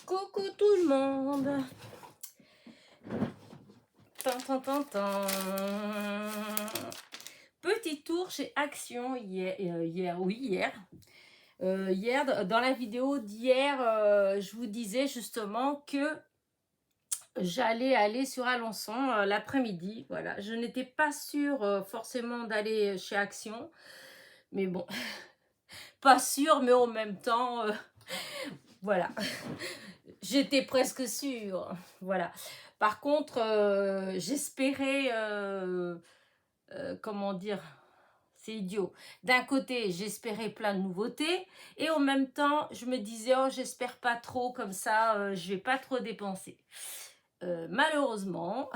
Coucou tout le monde. Tan, tan, tan, tan. Petit tour chez Action hier. Hier, dans la vidéo d'hier, je vous disais justement que j'allais aller sur Alençon l'après-midi. Voilà, je n'étais pas sûre forcément d'aller chez Action, mais bon, pas sûre, mais en même temps, voilà, j'étais presque sûre. Voilà. Par contre, j'espérais, comment dire, c'est idiot. D'un côté, j'espérais plein de nouveautés et en même temps, je me disais, oh, j'espère pas trop, comme ça, je vais pas trop dépenser. Malheureusement,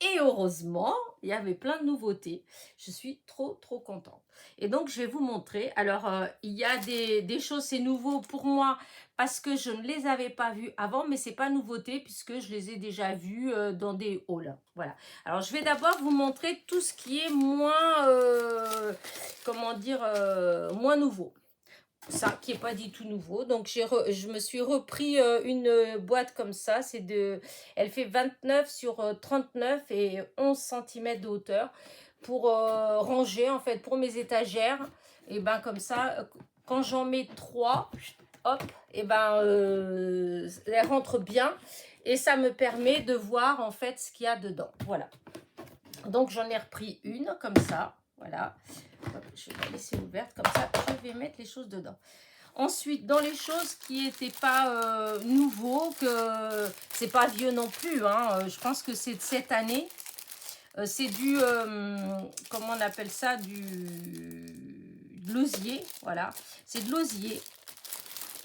et heureusement, il y avait plein de nouveautés. Je suis trop contente. Et donc, je vais vous montrer. Alors, il y a des choses, c'est nouveau pour moi parce que je ne les avais pas vues avant, mais c'est pas nouveauté puisque je les ai déjà vues dans des hauls. Voilà. Alors, je vais d'abord vous montrer tout ce qui est moins, comment dire, moins nouveau. Ça qui est pas du tout nouveau, donc je me suis repris une boîte comme ça, elle fait 29 sur 39 et 11 cm de hauteur pour ranger en fait pour mes étagères. Et ben comme ça, quand j'en mets 3, hop, et ben elles rentrent bien et ça me permet de voir en fait ce qu'il y a dedans. Voilà, donc j'en ai repris une comme ça, voilà. Hop, je vais la laisser ouverte comme ça, je vais mettre les choses dedans. Ensuite, dans les choses qui n'étaient pas nouveaux, que c'est pas vieux non plus, hein, je pense que c'est de cette année. C'est du, comment on appelle ça, de l'osier, voilà. C'est de l'osier.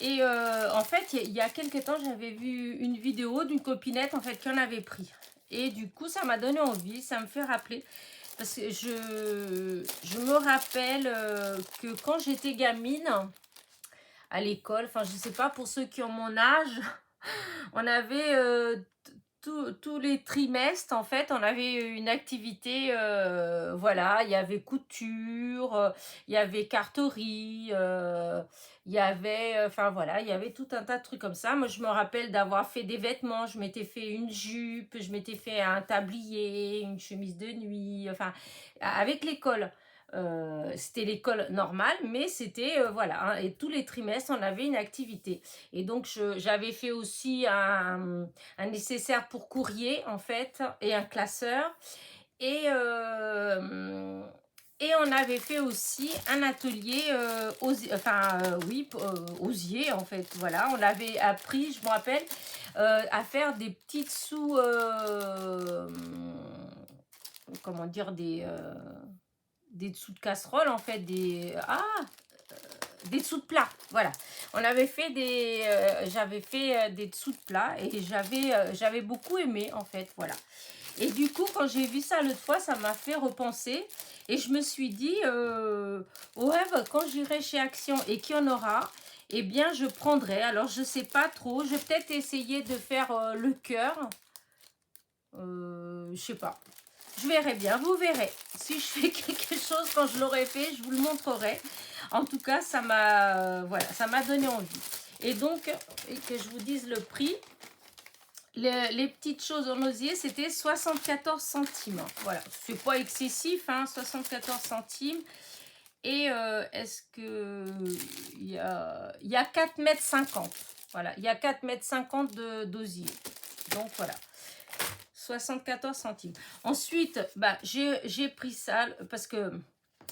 Et en fait, il y a quelques temps, j'avais vu une vidéo d'une copinette en fait qui en avait pris. Et du coup, ça m'a donné envie, ça me fait rappeler. Parce que je me rappelle que quand j'étais gamine, à l'école, enfin je sais pas, pour ceux qui ont mon âge, on avait tous les trimestres en fait, on avait une activité, voilà, il y avait couture, il y avait carterie, il y avait, enfin voilà, il y avait tout un tas de trucs comme ça. Moi je me rappelle d'avoir fait des vêtements, je m'étais fait une jupe, je m'étais fait un tablier, une chemise de nuit, enfin avec l'école. C'était l'école normale, mais c'était, voilà, hein, et tous les trimestres, on avait une activité. Et donc, j'avais fait aussi un nécessaire pour courrier, en fait, et un classeur. Et on avait fait aussi un atelier osier, en fait, voilà. On avait appris, je me rappelle, à faire des petites comment dire, des dessous de casserole en fait, des dessous de plat, voilà. On avait fait j'avais fait des dessous de plat et j'avais beaucoup aimé en fait, voilà. Et du coup quand j'ai vu ça l'autre fois, ça m'a fait repenser et je me suis dit ouais, bah, quand j'irai chez Action et qu'il y en aura, eh bien je prendrai. Alors je sais pas trop, je vais peut-être essayer de faire le cœur, je sais pas. Je verrai bien, vous verrez. Si je fais quelque chose quand je l'aurai fait, je vous le montrerai. En tout cas, ça m'a voilà, ça m'a donné envie. Et donc, que je vous dise le prix, les petites choses en osier, c'était 74 centimes. Voilà, c'est pas excessif, hein, 74 centimes. Et est-ce que il y a 4,50 m. Voilà, il y a 4,50 m d'osier. Donc voilà. 74 centimes. Ensuite, bah, j'ai pris ça parce que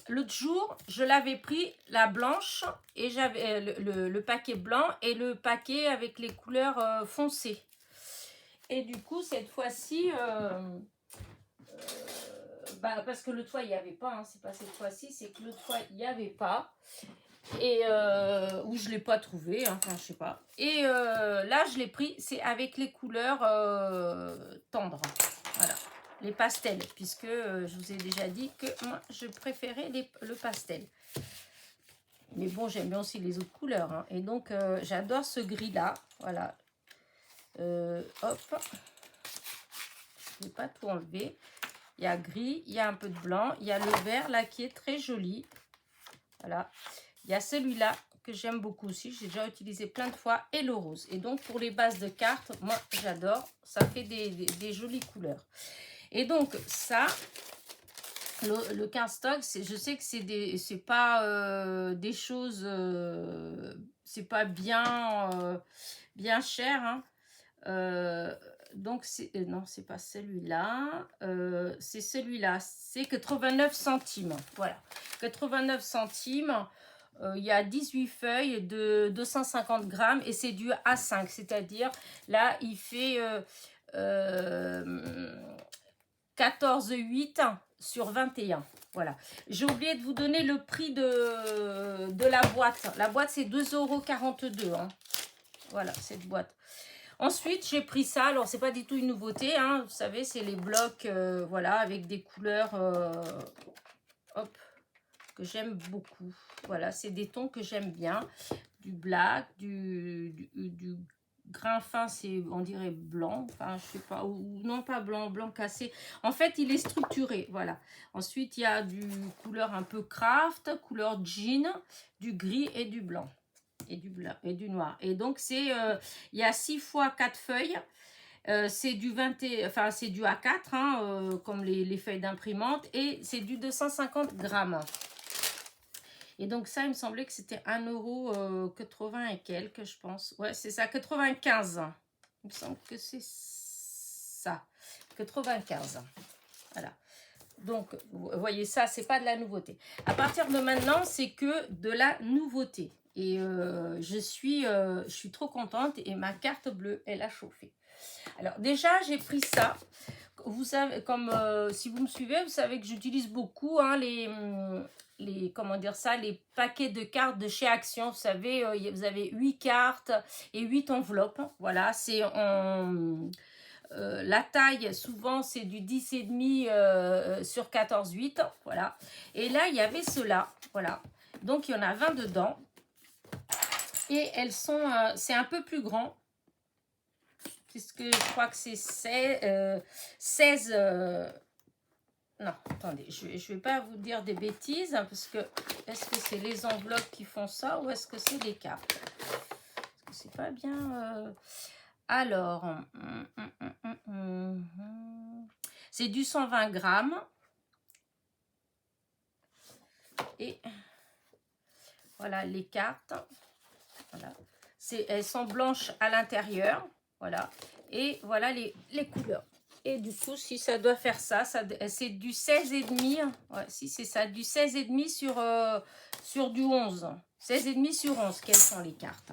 l'autre jour, je l'avais pris la blanche et j'avais le paquet blanc et le paquet avec les couleurs foncées. Et du coup, cette fois-ci, bah, parce que l'autre fois, il n'y avait pas, hein, c'est pas cette fois-ci, c'est que l'autre fois, il n'y avait pas. Et où je l'ai pas trouvé, hein, enfin je sais pas. Et là je l'ai pris, c'est avec les couleurs tendres, voilà, les pastels, puisque je vous ai déjà dit que moi je préférais le pastel. Mais bon, j'aime bien aussi les autres couleurs, hein. Et donc j'adore ce gris là, voilà. Hop, je ne vais pas tout enlever. Il y a gris, il y a un peu de blanc, il y a le vert là qui est très joli, voilà. Il y a celui-là que j'aime beaucoup aussi. J'ai déjà utilisé plein de fois. Et le rose. Et donc, pour les bases de cartes, moi, j'adore. Ça fait des jolies couleurs. Et donc, ça, le cardstock, je sais que c'est pas des choses... c'est pas bien cher, hein. Donc, non, c'est pas celui-là. C'est celui-là. C'est 89 centimes. Voilà. 89 centimes. Il y a 18 feuilles de 250 grammes et c'est du A5. C'est-à-dire, là, il fait 14,8 sur 21. Voilà. J'ai oublié de vous donner le prix de la boîte. La boîte, c'est 2,42 €. Hein. Voilà, cette boîte. Ensuite, j'ai pris ça. Alors, c'est pas du tout une nouveauté. Hein. Vous savez, c'est les blocs, voilà, avec des couleurs, hop, que j'aime beaucoup. Voilà, c'est des tons que j'aime bien. Du black, du grain fin, c'est, on dirait blanc. Enfin, je sais pas, ou non, pas blanc, blanc cassé. En fait, il est structuré, voilà. Ensuite, il y a du couleur un peu craft, couleur jean, du gris et du blanc. Et du blanc et du noir. Et donc, c'est il y a 6 fois 4 feuilles. C'est du 20 enfin, c'est du A4, hein, comme les feuilles d'imprimante. Et c'est du 250 grammes. Et donc, ça, il me semblait que c'était 1,80 € et quelques, je pense. Ouais, c'est ça, 95. Il me semble que c'est ça. 95. Voilà. Donc, vous voyez, ça, c'est pas de la nouveauté. À partir de maintenant, c'est que de la nouveauté. Et je suis trop contente et ma carte bleue, elle a chauffé. Alors, déjà, j'ai pris ça. Vous savez, comme si vous me suivez, vous savez que j'utilise beaucoup hein, comment dire ça, les paquets de cartes de chez Action. Vous savez, vous avez 8 cartes et 8 enveloppes. Voilà, c'est en... la taille, souvent, c'est du 10,5 sur 14,8. Voilà. Et là, il y avait cela. Voilà. Donc, il y en a 20 dedans. Et elles sont... c'est un peu plus grand. Puisque je crois que c'est 16... non, attendez. Je vais pas vous dire des bêtises. Hein, parce que... Est-ce que c'est les enveloppes qui font ça ou est-ce que c'est les cartes? Parce que c'est pas bien... Alors, c'est du 120 grammes. Et voilà les cartes. Voilà. Elles sont blanches à l'intérieur. Voilà. Et voilà les couleurs. Et du coup, si ça doit faire ça c'est du 16,5. Ouais, si c'est ça, du 16,5 sur du 11. 16,5 sur 11. Quelles sont les cartes?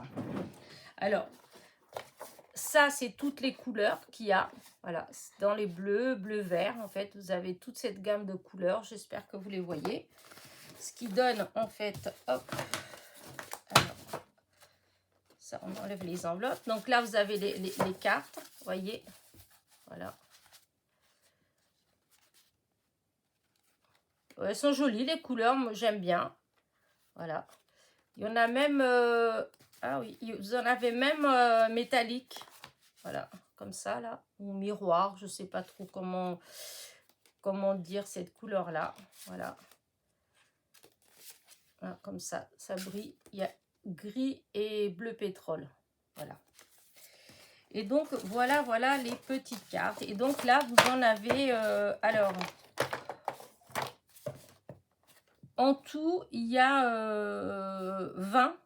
Alors, ça, c'est toutes les couleurs qu'il y a. Voilà, dans les bleus, bleu, vert, en fait, vous avez toute cette gamme de couleurs. J'espère que vous les voyez. Ce qui donne, en fait, hop. Alors, ça, on enlève les enveloppes. Donc là, vous avez les cartes, vous voyez. Voilà. Ouais, elles sont jolies, les couleurs, moi, j'aime bien. Voilà. Il y en a même... ah oui, vous en avez même métallique. Voilà, comme ça, là. Ou miroir, je ne sais pas trop comment dire cette couleur-là. Voilà. Voilà. Comme ça, ça brille. Il y a gris et bleu pétrole. Voilà. Et donc, voilà les petites cartes. Et donc là, vous en avez... alors, en tout, il y a 20.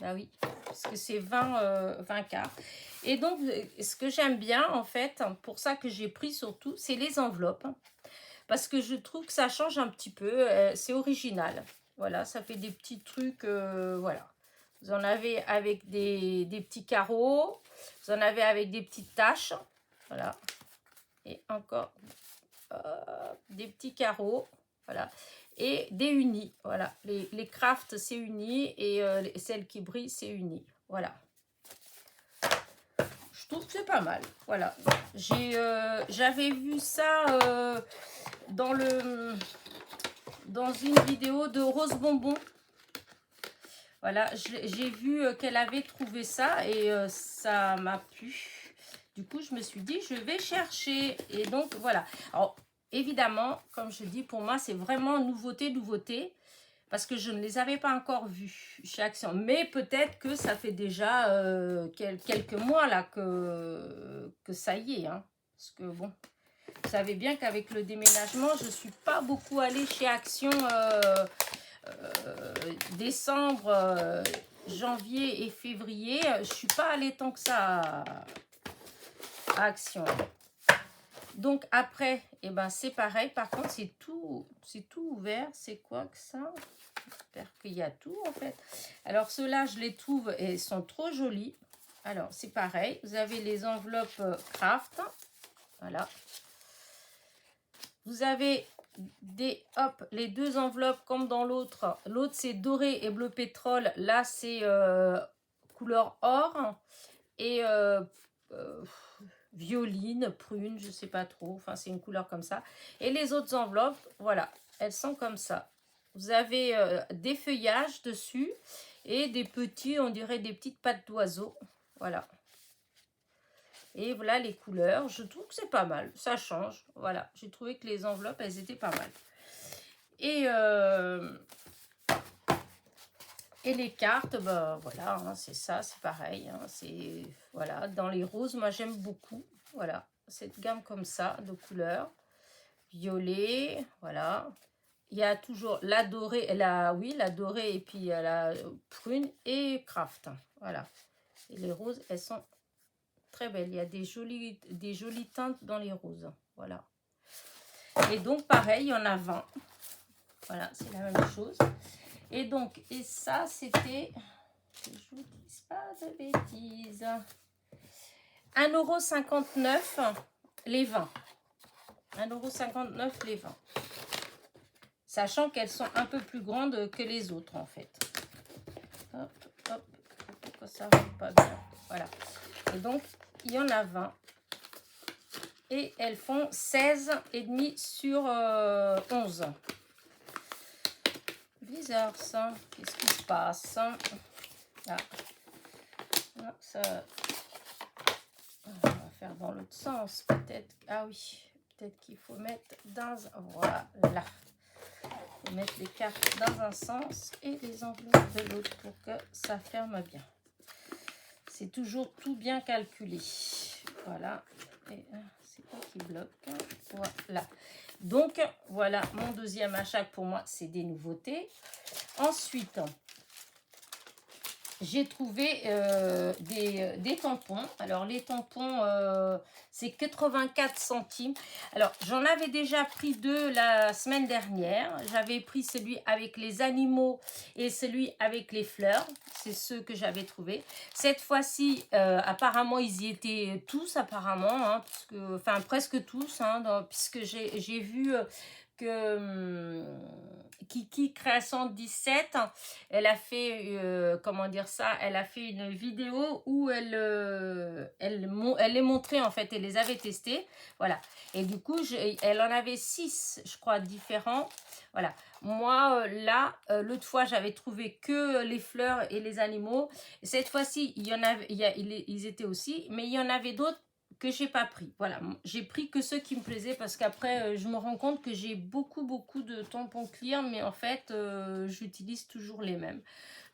Ah oui, parce que c'est 20 cartes. Et donc, ce que j'aime bien, en fait, pour ça que j'ai pris surtout, c'est les enveloppes. Parce que je trouve que ça change un petit peu. C'est original. Voilà, ça fait des petits trucs, voilà. Vous en avez avec des petits carreaux. Vous en avez avec des petites taches. Voilà. Et encore des petits carreaux. Voilà. Et des unis. Voilà. Les crafts, c'est uni. Et celles qui brillent, c'est uni. Voilà. Je trouve que c'est pas mal. Voilà. J'avais vu ça dans une vidéo de Rose Bonbon. Voilà, j'ai vu qu'elle avait trouvé ça et ça m'a plu. Du coup, je me suis dit, je vais chercher. Et donc, voilà. Alors, évidemment, comme je dis, pour moi, c'est vraiment nouveauté. parce que je ne les avais pas encore vus chez Action. Mais peut-être que ça fait déjà quelques mois là que ça y est. Hein. Parce que bon, vous savez bien qu'avec le déménagement, je ne suis pas beaucoup allée chez Action décembre, janvier et février. Je ne suis pas allée tant que ça à Action. Donc après, eh ben, c'est pareil. Par contre, c'est tout ouvert. C'est quoi que ça? J'espère qu'il y a tout en fait. Alors ceux-là, je les trouve et sont trop jolis. Alors c'est pareil. Vous avez les enveloppes craft. Voilà. Vous avez les deux enveloppes comme dans l'autre. L'autre c'est doré et bleu pétrole. Là c'est couleur or et violine, prune, je sais pas trop. Enfin c'est une couleur comme ça. Et les autres enveloppes, voilà, elles sont comme ça. Vous avez des feuillages dessus et des petits, on dirait des petites pattes d'oiseau. Voilà. Et voilà les couleurs. Je trouve que c'est pas mal. Ça change. Voilà. J'ai trouvé que les enveloppes, elles étaient pas mal. Et les cartes, ben voilà, hein, c'est ça, c'est pareil. Hein, c'est voilà, dans les roses, moi j'aime beaucoup. Voilà, cette gamme comme ça de couleurs. Violet, voilà. Il y a toujours la dorée, la dorée et puis la prune et craft. Voilà. Et les roses, elles sont très belles. Il y a des jolies teintes dans les roses. Voilà. Et donc, pareil, il y en a 20. Voilà, c'est la même chose. Et donc, et ça, c'était, que je vous dise pas de bêtises, 1,59 € les 20. 1,59 € les 20. Sachant qu'elles sont un peu plus grandes que les autres, en fait. Hop, hop, pourquoi ça va pas bien. Voilà. Et donc, il y en a 20. Et elles font 16,5 sur 11. Bizarre, ça. Qu'est-ce qui se passe? Ah. Ah, ça... On va faire dans l'autre sens, peut-être. Ah oui, peut-être qu'il faut mettre dans... Voilà. Mettre les cartes dans un sens et les enveloppes de l'autre pour que ça ferme bien. C'est toujours tout bien calculé. Voilà. Et c'est quoi qui bloque? Voilà. Donc, voilà mon deuxième achat. Pour moi, c'est des nouveautés. Ensuite, j'ai trouvé des tampons. Alors, les tampons, c'est 84 centimes. Alors, j'en avais déjà pris 2 la semaine dernière. J'avais pris celui avec les animaux et celui avec les fleurs. C'est ceux que j'avais trouvés. Cette fois-ci, apparemment, ils y étaient tous, apparemment. Hein, enfin, presque tous. Hein, puisque j'ai vu... que Kiki Création 17, elle a fait comment dire ça, elle a fait une vidéo où elle les montrait en fait, elle les avait testés, voilà, et du coup elle en avait 6 je crois différents, voilà. Moi là l'autre fois j'avais trouvé que les fleurs et les animaux, cette fois-ci il y en avait, ils étaient aussi, mais il y en avait d'autres que j'ai pas pris. Voilà, j'ai pris que ceux qui me plaisaient parce qu'après je me rends compte que j'ai beaucoup de tampons clear, mais en fait j'utilise toujours les mêmes.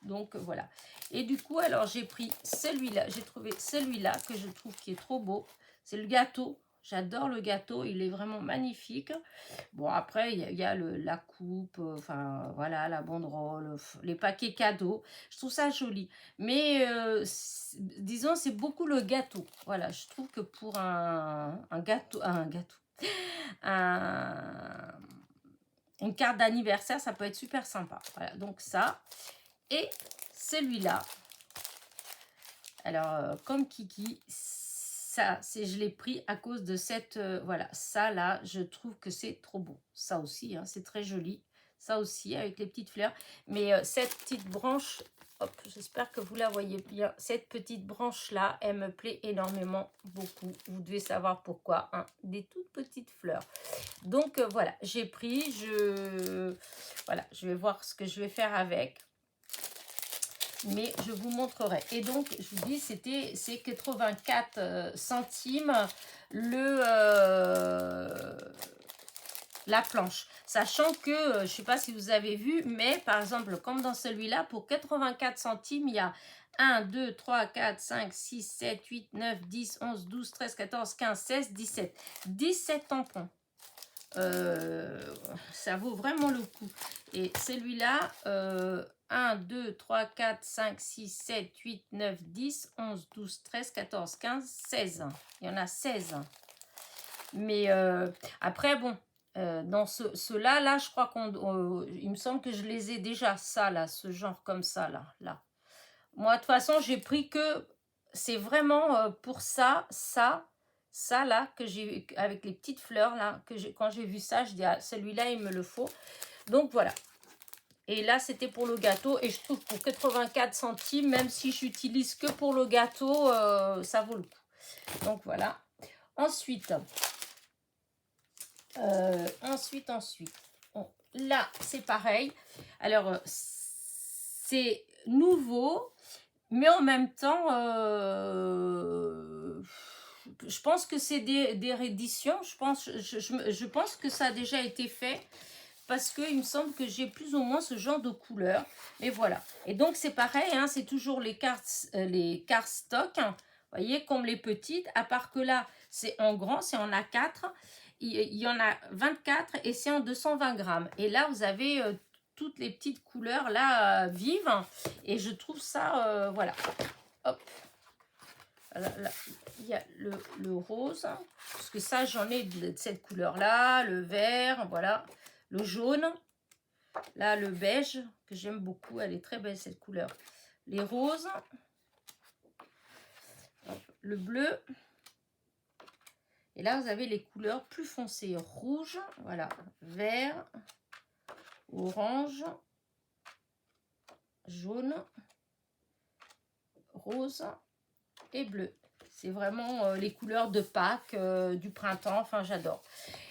Donc voilà. Et du coup alors j'ai pris celui-là, j'ai trouvé celui-là que je trouve qui est trop beau. C'est le gâteau. J'adore le gâteau, il est vraiment magnifique. Bon, après, il y a la coupe, enfin, voilà, la banderole, les paquets cadeaux. Je trouve ça joli. Mais, disons, c'est beaucoup le gâteau. Voilà, je trouve que pour un gâteau, une carte d'anniversaire, ça peut être super sympa. Voilà, donc ça. Et celui-là. Alors, comme Kiki, ça, je l'ai pris à cause de cette... voilà, ça là, je trouve que c'est trop beau. Ça aussi, hein, c'est très joli. Ça aussi, avec les petites fleurs. Mais cette petite branche, hop, j'espère que vous la voyez bien. Cette petite branche-là, elle me plaît énormément, beaucoup. Vous devez savoir pourquoi. Hein, des toutes petites fleurs. Donc, voilà, j'ai pris. Voilà, je vais voir ce que je vais faire avec. Mais je vous montrerai. Et donc, je vous dis, c'est 84 centimes le la planche. Sachant que, je ne sais pas si vous avez vu, mais par exemple, comme dans celui-là, pour 84 centimes, il y a 1, 2, 3, 4, 5, 6, 7, 8, 9, 10, 11, 12, 13, 14, 15, 16, 17. 17 tampons. Ça vaut vraiment le coup. Et celui-là, 1, 2, 3, 4, 5, 6, 7, 8, 9, 10, 11, 12, 13, 14, 15, 16. Il y en a 16. Mais après, bon, dans ceux-là, là, je crois il me semble que je les ai déjà, ça, là, ce genre comme ça, là. Moi, de toute façon, j'ai pris que, c'est vraiment pour ça, là, que j'ai, avec les petites fleurs, là, quand j'ai vu ça, je dis, ah, celui-là, il me le faut. Donc, voilà. Et là, c'était pour le gâteau. Et je trouve pour 84 centimes, même si j'utilise que pour le gâteau, ça vaut le coup. Donc, voilà. Ensuite, bon, là, c'est pareil. Alors, c'est nouveau, mais en même temps, je pense que c'est des rééditions. Je pense que ça a déjà été fait. Parce qu'il me semble que j'ai plus ou moins ce genre de couleur. Mais voilà. Et donc, c'est pareil, hein, c'est toujours les cartes stock. Hein, vous voyez, comme les petites. À part que là, c'est en grand, c'est en A4. Il y en a 24 et c'est en 220 grammes. Et là, vous avez toutes les petites couleurs là vives. Et je trouve ça, voilà. Hop. Là, il y a le rose. Parce que ça, j'en ai de cette couleur-là. Le vert, voilà. Le jaune, là le beige, que j'aime beaucoup, elle est très belle cette couleur. Les roses, le bleu, et là vous avez les couleurs plus foncées, rouge, voilà, vert, orange, jaune, rose et bleu. C'est vraiment les couleurs de Pâques, du printemps, enfin j'adore.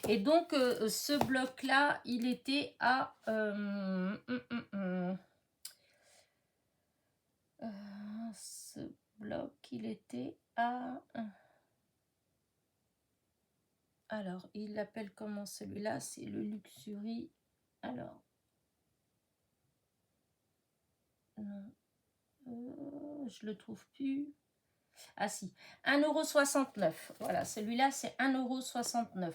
Et donc ce bloc-là, il était à... ce bloc, il était à... Alors, il l'appelle comment celui-là? C'est le Luxury. Alors... Non. Je le trouve plus. Ah si, 1,69 €. Voilà, celui-là, c'est 1,69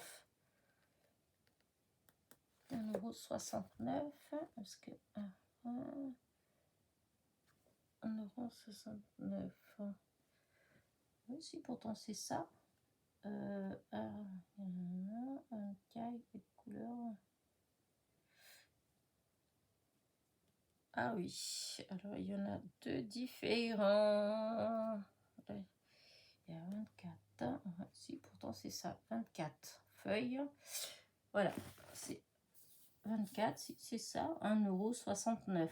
€. 1,69 €. Parce que... 1,69 €. Oui, si, pourtant, c'est ça. Un caille de couleur. Ah oui, alors il y en a deux différents. Il y a 24. Si, pourtant c'est ça, 24 feuilles. Voilà, c'est 24, si c'est ça, 1,69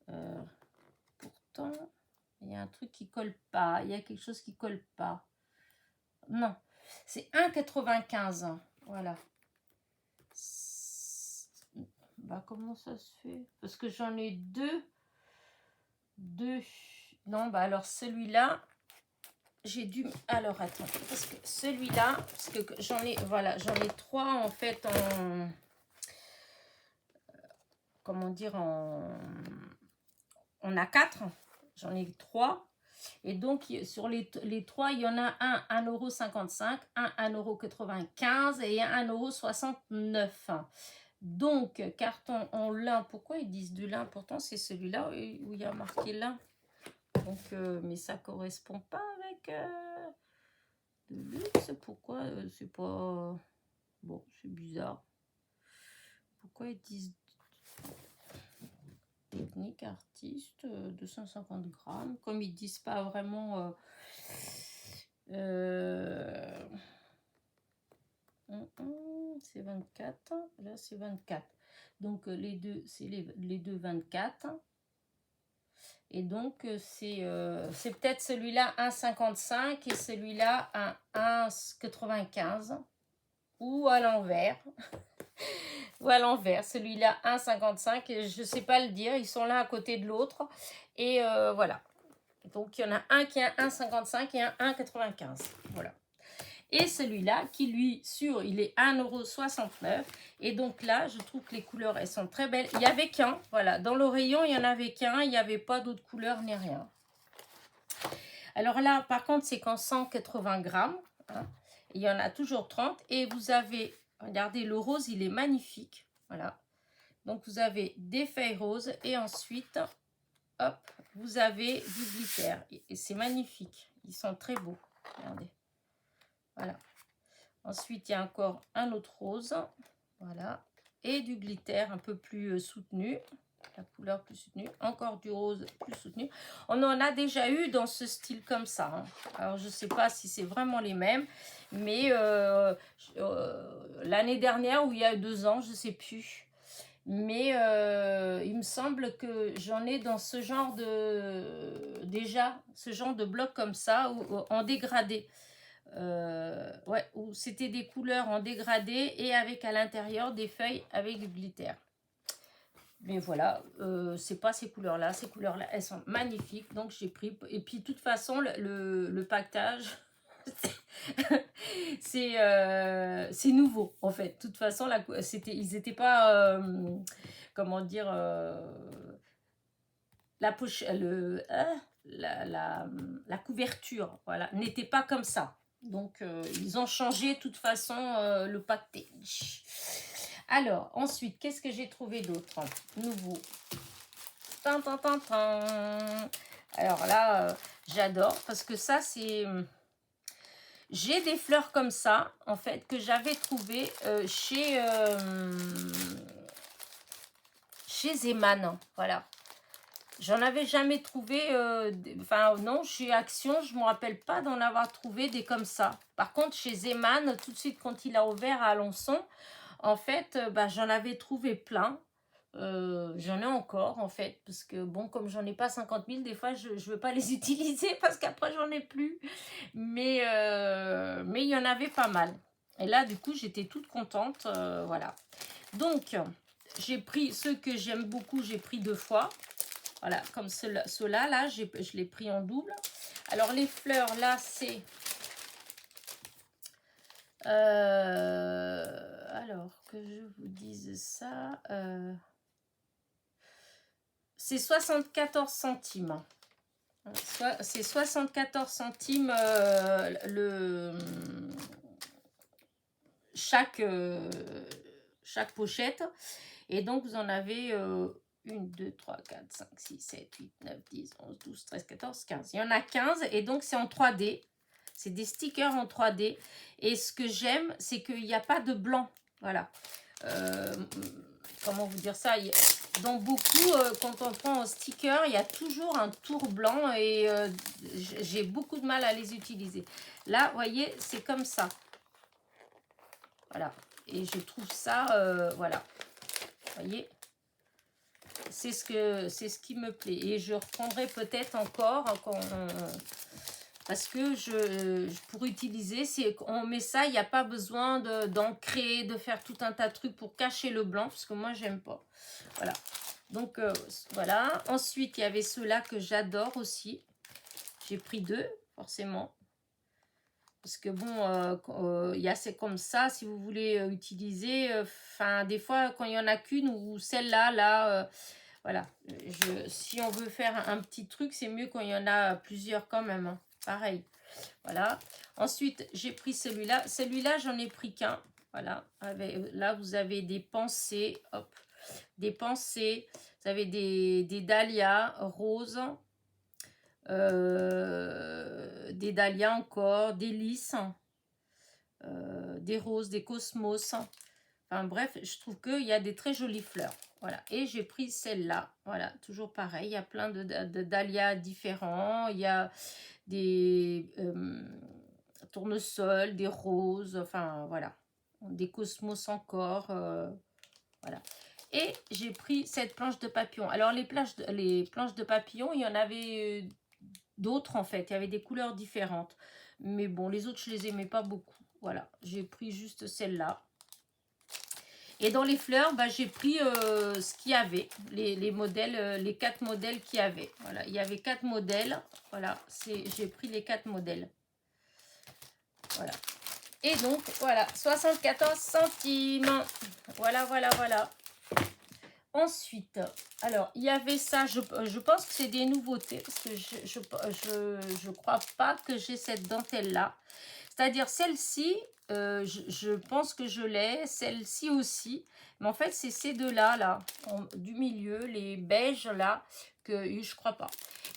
€. Pourtant, il y a un truc qui colle pas. Il y a quelque chose qui colle pas. Non, c'est 1,95 €. Voilà. Bah, comment ça se fait? Parce que j'en ai deux. Non, bah alors celui-là, j'ai dû... Alors, attends, parce que celui-là, parce que j'en ai... Voilà, j'en ai trois, en fait, en... Comment dire, en A4. J'en ai trois. Et donc, sur les trois, il y en a un 1,55 €, un 1,95 € et un 1,69 €. Donc, carton en lin. Pourquoi ils disent du lin? Pourtant, c'est celui-là où il y a marqué lin. Donc, mais ça ne correspond pas avec de luxe. Pourquoi c'est pas... Bon, c'est bizarre. Pourquoi ils disent technique artiste 250 grammes? Comme ils disent pas vraiment... c'est 24. Là, c'est 24. Donc, les deux, c'est les deux 24. Et donc, c'est peut-être celui-là 1,55 et celui-là 1,95. Ou à l'envers. Ou à l'envers. Celui-là 1,55. Je ne sais pas le dire. Ils sont l'un à côté de l'autre. Et voilà. Donc, il y en a un qui est 1,55 et un 1,95. Voilà. Et celui-là, qui lui, sûr, il est 1,69 €. Et donc là, je trouve que les couleurs, elles sont très belles. Il n'y avait qu'un, voilà. Dans le rayon, il n'y en avait qu'un. Il n'y avait pas d'autres couleurs ni rien. Alors là, par contre, c'est qu'en 180 grammes. Hein, il y en a toujours 30. Et vous avez, regardez, le rose, il est magnifique. Voilà. Donc, vous avez des feuilles roses. Et ensuite, hop, vous avez du glitter. Et c'est magnifique. Ils sont très beaux. Regardez. Voilà. Ensuite, il y a encore un autre rose. Voilà. Et du glitter un peu plus soutenu. La couleur plus soutenue. Encore du rose plus soutenu. On en a déjà eu dans ce style comme ça. Hein. Alors, je ne sais pas si c'est vraiment les mêmes. Mais l'année dernière ou il y a 2 ans, je ne sais plus. Mais il me semble que j'en ai dans ce genre de... Déjà, ce genre de bloc comme ça, en dégradé. Ouais, où c'était des couleurs en dégradé et avec à l'intérieur des feuilles avec du glitter. Mais voilà, c'est pas ces couleurs-là. Ces couleurs-là, elles sont magnifiques. Donc j'ai pris. Et puis de toute façon, le pactage, c'est nouveau en fait. De toute façon, ils n'étaient pas, comment dire, la poche, la couverture, voilà, n'était pas comme ça. Donc, ils ont changé de toute façon le package. Alors, ensuite, qu'est-ce que j'ai trouvé d'autre? Nouveau. Tin, tin, tin, tin. Alors là, j'adore parce que ça, c'est... J'ai des fleurs comme ça, en fait, que j'avais trouvé chez Zeman. Voilà. J'en avais jamais trouvé, enfin non, chez Action, je ne me rappelle pas d'en avoir trouvé des comme ça. Par contre, chez Zeman, tout de suite quand il a ouvert à Alençon, en fait, j'en avais trouvé plein. J'en ai encore en fait, parce que bon, comme j'en ai pas 50 000, des fois je ne veux pas les utiliser parce qu'après j'en ai plus. Mais il y en avait pas mal. Et là, du coup, j'étais toute contente, voilà. Donc, j'ai pris ceux que j'aime beaucoup, j'ai pris 2 fois. Voilà, comme ceux-là, là, je l'ai pris en double. Alors, les fleurs, là, c'est... alors, que je vous dise ça... c'est 74 centimes. C'est 74 centimes chaque pochette. Et donc, vous en avez... 1, 2, 3, 4, 5, 6, 7, 8, 9, 10, 11, 12, 13, 14, 15. Il y en a 15 et donc c'est en 3D. C'est des stickers en 3D. Et ce que j'aime, c'est qu'il n'y a pas de blanc. Voilà. Comment vous dire ça? Dans beaucoup, quand on prend un sticker, il y a toujours un tour blanc et j'ai beaucoup de mal à les utiliser. Là, vous voyez, c'est comme ça. Voilà. Et je trouve ça, voilà. Vous voyez? C'est ce qui me plaît. Et je reprendrai peut-être encore parce que pour utiliser, si on met ça, il n'y a pas besoin d'ancrer, de faire tout un tas de trucs pour cacher le blanc, parce que moi, j'aime pas. Voilà. Donc, voilà. Ensuite, il y avait ceux-là que j'adore aussi. J'ai pris 2, forcément. Parce que bon, il y a c'est comme ça, si vous voulez utiliser, enfin, des fois, quand il n'y en a qu'une, ou celle-là, là, voilà. Si on veut faire un petit truc, c'est mieux quand il y en a plusieurs quand même. Hein. Pareil. Voilà. Ensuite, j'ai pris celui-là. Celui-là, j'en ai pris qu'un. Voilà. Là, vous avez des pensées. Hop. Des pensées. Vous avez des dahlias roses. Des dahlias encore. Des lys. Des roses, des cosmos. Enfin bref, je trouve qu'il y a des très jolies fleurs. Voilà. Et j'ai pris celle-là. Voilà, toujours pareil. Il y a plein de dahlias différents. Il y a des tournesols, des roses. Enfin, voilà. Des cosmos encore. Voilà. Et j'ai pris cette planche de papillon. Alors, les planches de papillon, il y en avait d'autres, en fait. Il y avait des couleurs différentes. Mais bon, les autres, je les aimais pas beaucoup. Voilà. J'ai pris juste celle-là. Et dans les fleurs, j'ai pris ce qu'il y avait, les modèles, les 4 modèles qu'il y avait. Voilà, il y avait 4 modèles. Voilà, j'ai pris les 4 modèles. Voilà. Et donc, voilà, 74 centimes. Voilà, voilà, voilà. Ensuite, alors, il y avait ça, je pense que c'est des nouveautés, parce que je crois pas que j'ai cette dentelle-là. C'est-à-dire celle-ci, je pense que je l'ai, celle-ci aussi. Mais en fait, c'est ces deux-là, là, du milieu, les beiges, là, que je crois pas.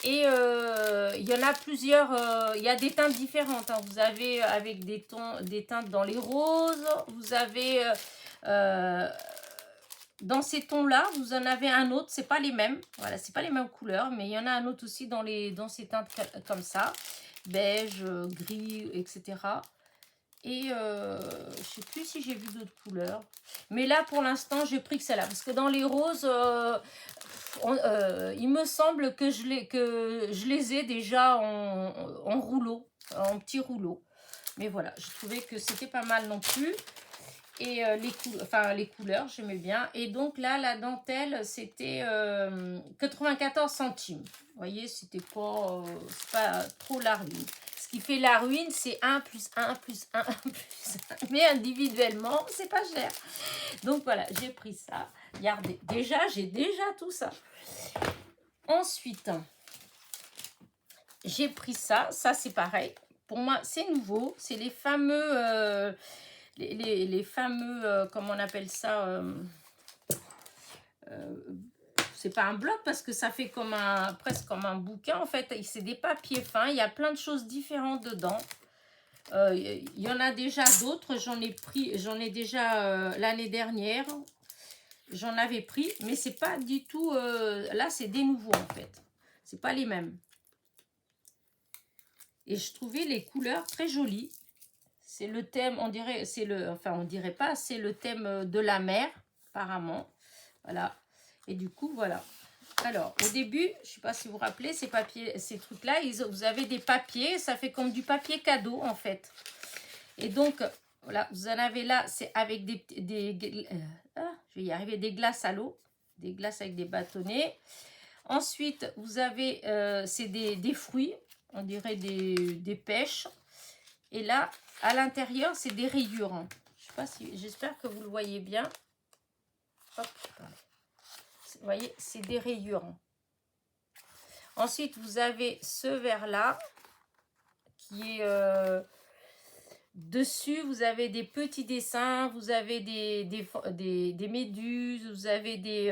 Et il y en a plusieurs, il y a des teintes différentes. Hein. Vous avez avec des teintes dans les roses, vous avez... euh, dans ces tons-là, vous en avez un autre, c'est pas les mêmes. Voilà, c'est pas les mêmes couleurs, mais il y en a un autre aussi dans ces teintes comme ça. Beige, gris, etc. Et je sais plus si j'ai vu d'autres couleurs. Mais là, pour l'instant, j'ai pris que celle-là. Parce que dans les roses, il me semble que je les ai déjà en rouleau, en petit rouleau. Mais voilà, je trouvais que c'était pas mal non plus. Et les couleurs, j'aimais bien. Et donc là, la dentelle, c'était 94 centimes. Vous voyez, c'était pas, c'est pas trop la ruine. Ce qui fait la ruine, c'est 1 plus 1 plus 1 plus 1. Mais individuellement, c'est pas cher. Donc voilà, j'ai pris ça. Regardez, j'ai déjà tout ça. Ensuite, j'ai pris ça. Ça, c'est pareil. Pour moi, c'est nouveau. C'est les fameux... les fameux, comment on appelle ça, c'est pas un bloc parce que ça fait comme presque comme un bouquin en fait, c'est des papiers fins, il y a plein de choses différentes dedans. Il y en a déjà d'autres, j'en ai déjà l'année dernière, j'en avais pris, mais c'est pas du tout, là c'est des nouveaux en fait, c'est pas les mêmes. Et je trouvais les couleurs très jolies. C'est le thème, on dirait, on dirait pas, c'est le thème de la mer, apparemment. Voilà. Et du coup, voilà. Alors, au début, je sais pas si vous vous rappelez, ces trucs-là, vous avez des papiers, ça fait comme du papier cadeau, en fait. Et donc, voilà, vous en avez là, c'est avec je vais y arriver, des glaces à l'eau, des glaces avec des bâtonnets. Ensuite, vous avez, c'est des fruits, on dirait des pêches. Et là, à l'intérieur, c'est des rayures. Hein. Je sais pas si, j'espère que vous le voyez bien. Hop. Vous voyez, c'est des rayures. Ensuite, vous avez ce verre-là qui est dessus. Vous avez des petits dessins, vous avez des méduses, vous avez des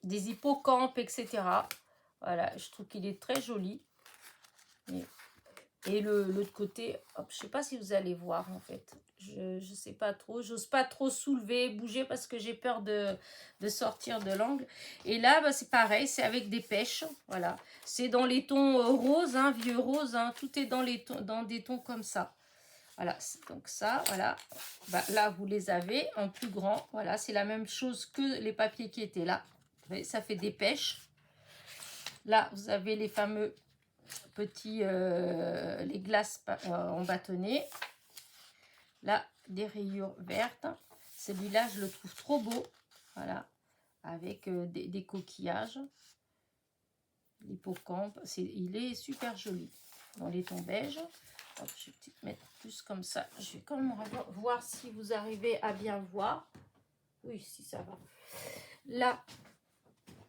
hippocampes, etc. Voilà, je trouve qu'il est très joli. Et l'autre côté, hop, je ne sais pas si vous allez voir en fait. Je ne sais pas trop. J'ose pas trop soulever, bouger parce que j'ai peur de sortir de l'angle. Et là, bah, c'est pareil, c'est avec des pêches. Voilà. C'est dans les tons roses, hein, vieux roses. Hein, tout est dans des tons comme ça. Voilà. Donc ça, voilà. Bah, là, vous les avez en plus grand. Voilà. C'est la même chose que les papiers qui étaient là. Vous voyez, ça fait des pêches. Là, vous avez les fameux petits, les glaces en bâtonnet. Là, des rayures vertes. Celui-là, je le trouve trop beau. Voilà, avec des coquillages. L'hippocampe, il est super joli. Dans les tons beige. Hop, je vais peut-être mettre plus comme ça. Je vais quand même voir si vous arrivez à bien voir. Oui, si ça va. Là,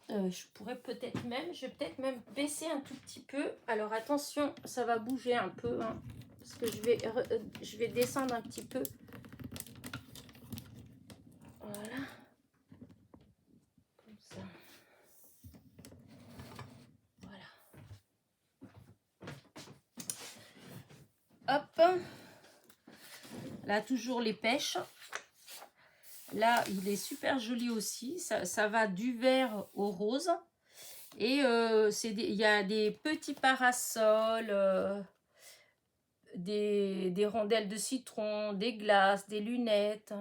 je vais peut-être même baisser un tout petit peu. Alors attention, ça va bouger un peu, hein, parce que je vais descendre un petit peu. Voilà. Comme ça. Voilà. Hop. Là, toujours les pêches. Là, il est super joli aussi. Ça va du vert au rose. Et il y a des petits parasols, des rondelles de citron, des glaces, des lunettes.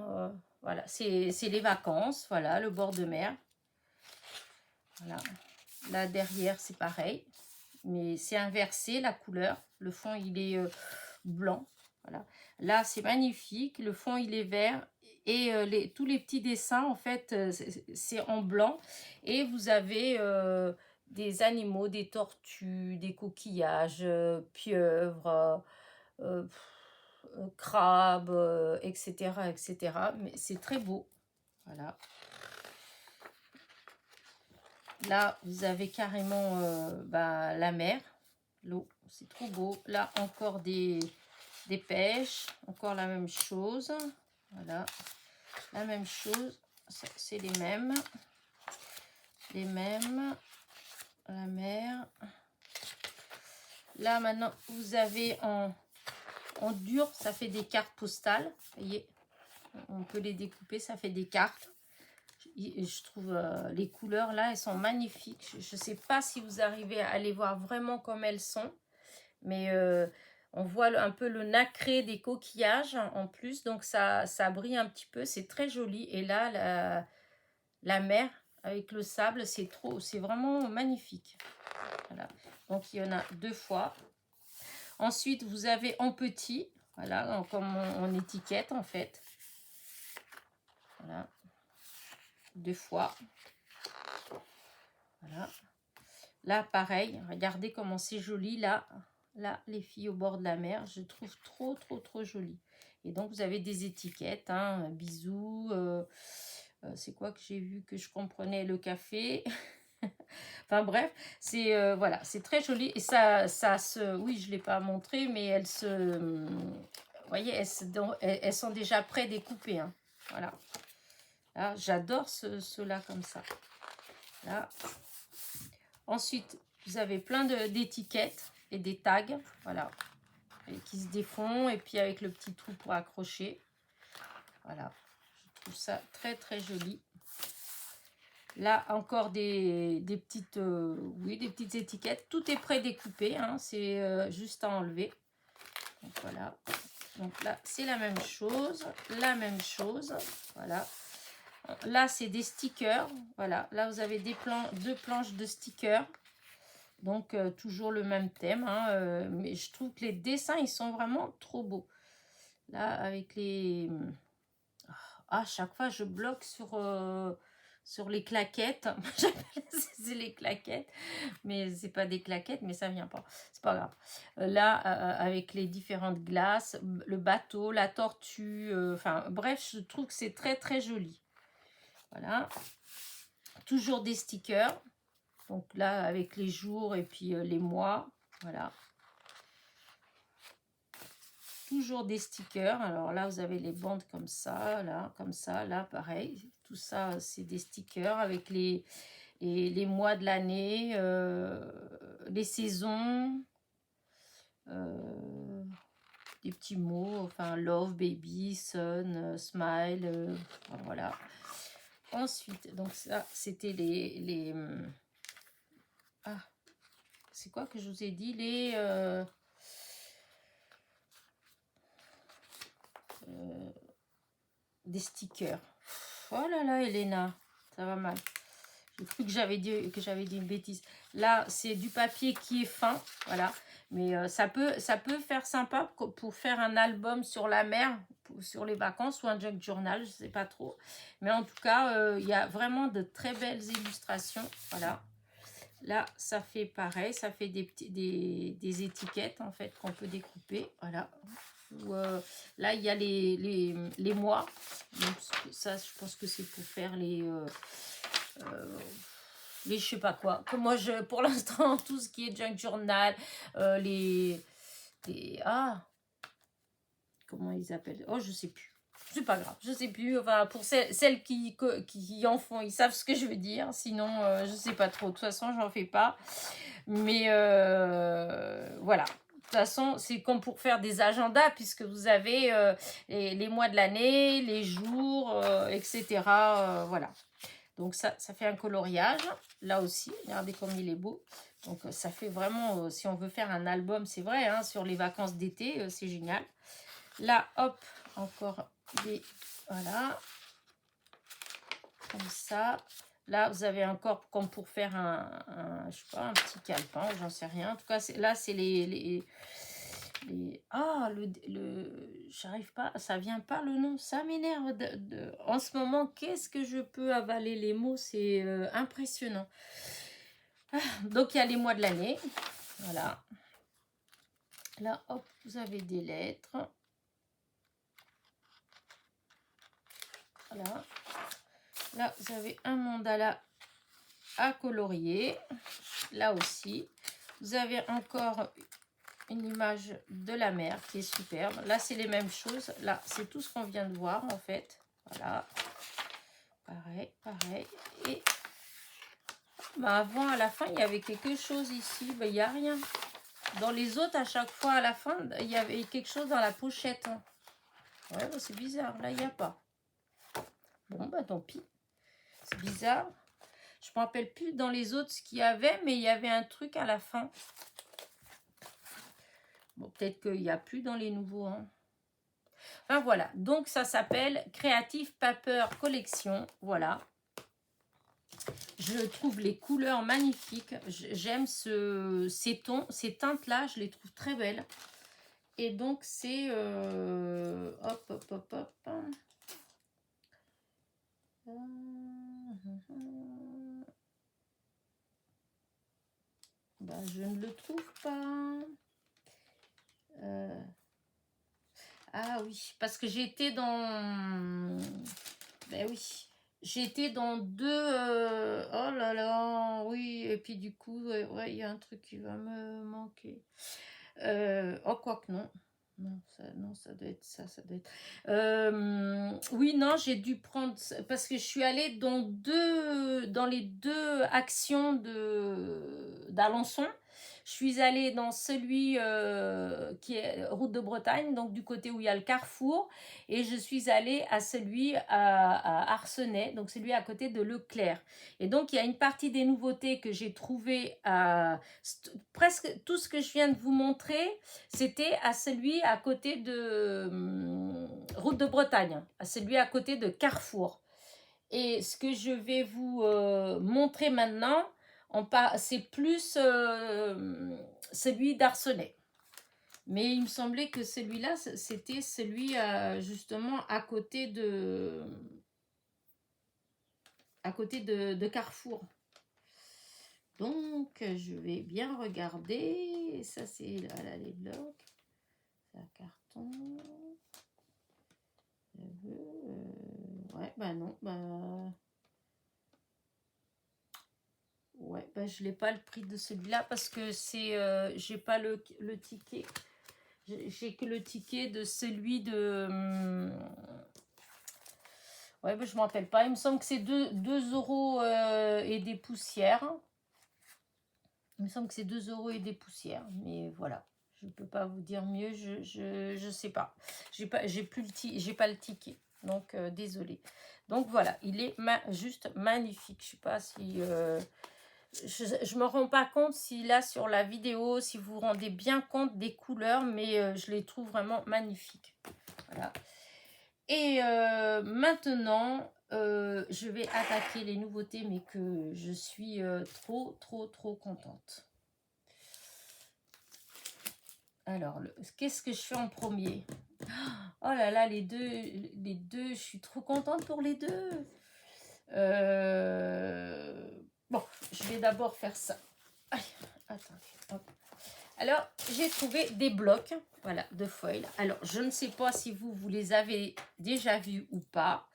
Voilà, c'est les vacances. Voilà, le bord de mer. Voilà. Là, derrière, c'est pareil. Mais c'est inversé, la couleur. Le fond, il est blanc. Voilà. Là, c'est magnifique. Le fond, il est vert. Et tous les petits dessins, en fait, c'est en blanc. Et vous avez des animaux, des tortues, des coquillages, pieuvres. euh, crabe, etc., etc. Mais c'est très beau. Voilà. Là, vous avez carrément la mer, l'eau. C'est trop beau. Là, encore des pêches. Encore la même chose. Voilà. La même chose. C'est les mêmes. Les mêmes. La mer. Là, maintenant, vous avez en dur, ça fait des cartes postales. Vous voyez, on peut les découper, ça fait des cartes. Je trouve les couleurs là, elles sont magnifiques. Je ne sais pas si vous arrivez à les voir vraiment comme elles sont, mais on voit un peu le nacré des coquillages en plus, donc ça brille un petit peu, c'est très joli. Et là, la mer avec le sable, c'est vraiment magnifique. Voilà. Donc il y en a 2 fois. Ensuite, vous avez en petit, voilà, comme en étiquette en fait. Voilà. 2 fois. Voilà. Là, pareil, regardez comment c'est joli. Là, les filles au bord de la mer, je trouve trop joli. Et donc, vous avez des étiquettes, hein, bisous. C'est quoi que j'ai vu que je comprenais? Le café. Enfin bref, c'est voilà, c'est très joli. Et ça se... Oui, je ne l'ai pas montré, mais elles se... Vous voyez, elles sont déjà pré-découpées. Hein. Voilà. Là, j'adore ceux-là comme ça. Là. Ensuite, vous avez plein d'étiquettes et des tags, voilà, et qui se défont, et puis avec le petit trou pour accrocher. Voilà, je trouve ça très joli. Là, encore des petites, des petites étiquettes. Tout est pré-découpé, hein, c'est juste à enlever. Donc voilà. Donc là, c'est la même chose, voilà. Là, c'est des stickers, voilà. Là, vous avez 2 planches de stickers. Donc, toujours le même thème. Hein, mais je trouve que les dessins, ils sont vraiment trop beaux. Là, avec les... Ah, chaque fois, je bloque sur les claquettes. C'est les claquettes. Mais c'est pas des claquettes, mais ça vient pas. C'est pas grave. Là, avec les différentes glaces, le bateau, la tortue. Enfin, bref, je trouve que c'est très joli. Voilà. Toujours des stickers. Donc là, avec les jours et puis les mois, voilà. Toujours des stickers. Alors là, vous avez les bandes comme ça, là, pareil. Tout ça, c'est des stickers avec les mois de l'année, les saisons, des petits mots, enfin, love, baby, sun, smile, voilà. Ensuite, donc ça, c'était les ah, c'est quoi que je vous ai dit? Des stickers. Oh là là, Elena, ça va mal. J'ai cru que j'avais dit une bêtise. Là, c'est du papier qui est fin, voilà. Mais ça peut faire sympa pour faire un album sur la mer, sur les vacances ou un junk journal, je sais pas trop. Mais en tout cas, il y a vraiment de très belles illustrations, voilà. Là, ça fait pareil, ça fait des étiquettes en fait qu'on peut découper, voilà. Là, il y a les mois. Donc, ça, je pense que c'est pour faire les je sais pas quoi. Que moi, pour l'instant, tout ce qui est junk journal, comment ils appellent? Oh, je sais plus. C'est pas grave, je sais plus. Enfin, pour celles qui en font, ils savent ce que je veux dire. Sinon, je sais pas trop. De toute façon, j'en fais pas. Mais voilà. De toute façon, c'est comme pour faire des agendas, puisque vous avez les mois de l'année, les jours, etc. Voilà. Donc, ça fait un coloriage. Là aussi, regardez comme il est beau. Donc, ça fait vraiment, si on veut faire un album, c'est vrai, hein, sur les vacances d'été, c'est génial. Là, hop, encore des... Voilà. Comme ça. Là, vous avez encore comme pour faire je sais pas, un petit calepin, j'en sais rien. En tout cas, là, c'est Ah, j'arrive pas, ça vient pas le nom, ça m'énerve. En ce moment, qu'est-ce que je peux avaler les mots, c'est impressionnant. Donc, il y a les mois de l'année, voilà. Là, hop, vous avez des lettres. Voilà. Là, vous avez un mandala à colorier. Là aussi. Vous avez encore une image de la mer qui est superbe. Là, c'est les mêmes choses. Là, c'est tout ce qu'on vient de voir, en fait. Voilà. Pareil, pareil. Et bah, avant, à la fin, il y avait quelque chose ici. Bah, il n'y a rien. Dans les autres, à chaque fois, à la fin, il y avait quelque chose dans la pochette. Ouais, bah, c'est bizarre. Là, il n'y a pas. Bon, bah tant pis. C'est bizarre. Je ne me rappelle plus dans les autres ce qu'il y avait, mais il y avait un truc à la fin. Bon, peut-être qu'il n'y a plus dans les nouveaux. Hein. Enfin, voilà. Donc, ça s'appelle Creative Paper Collection. Voilà. Je trouve les couleurs magnifiques. J'aime ces tons, ces teintes-là. Je les trouve très belles. Et donc, c'est... hop, hop, hop, hop. Ben, je ne le trouve pas. Ah oui, parce que j'étais dans... Ben oui, j'étais dans deux... Oh là là, oui, et puis du coup, ouais, il y a un truc qui va me manquer. Oh, quoi que non. Non, ça doit être ça, ça doit être... oui, non, j'ai dû prendre... Parce que je suis allée dans les deux actions d'Alençon. Je suis allée dans celui qui est Route de Bretagne, donc du côté où il y a le carrefour. Et je suis allée à celui à Arcenay, donc celui à côté de Leclerc. Et donc, il y a une partie des nouveautés que j'ai trouvées à... Presque tout ce que je viens de vous montrer, c'était à celui à côté de Route de Bretagne, à celui à côté de Carrefour. Et ce que je vais vous montrer maintenant, c'est plus celui d'Arcenay. Mais il me semblait que celui-là, c'était celui justement à côté de Carrefour. Donc, je vais bien regarder. Ça, c'est là, les blocs. C'est un carton. Ouais, bah non. Ouais, bah je n'ai pas le prix de celui-là parce que c'est, j'ai pas le ticket. J'ai que le ticket de celui de... ouais, bah, je ne me rappelle pas. Il me semble que c'est 2 € et des poussières. Il me semble que c'est 2 € et des poussières. Mais voilà. Je ne peux pas vous dire mieux. Je sais pas. J'ai pas le ticket. Donc, désolé. Donc, voilà. Il est juste magnifique. Je ne sais pas si... je me rends pas compte si là, sur la vidéo, si vous vous rendez bien compte des couleurs. Mais je les trouve vraiment magnifiques. Voilà. Et maintenant, je vais attaquer les nouveautés, mais que je suis trop contente. Alors, qu'est-ce que je fais en premier? Oh là là, les deux, je suis trop contente pour les deux. Bon, je vais d'abord faire ça. Aïe, attendez, hop. Alors, j'ai trouvé des blocs, voilà, de foil. Alors, je ne sais pas si vous les avez déjà vus ou pas.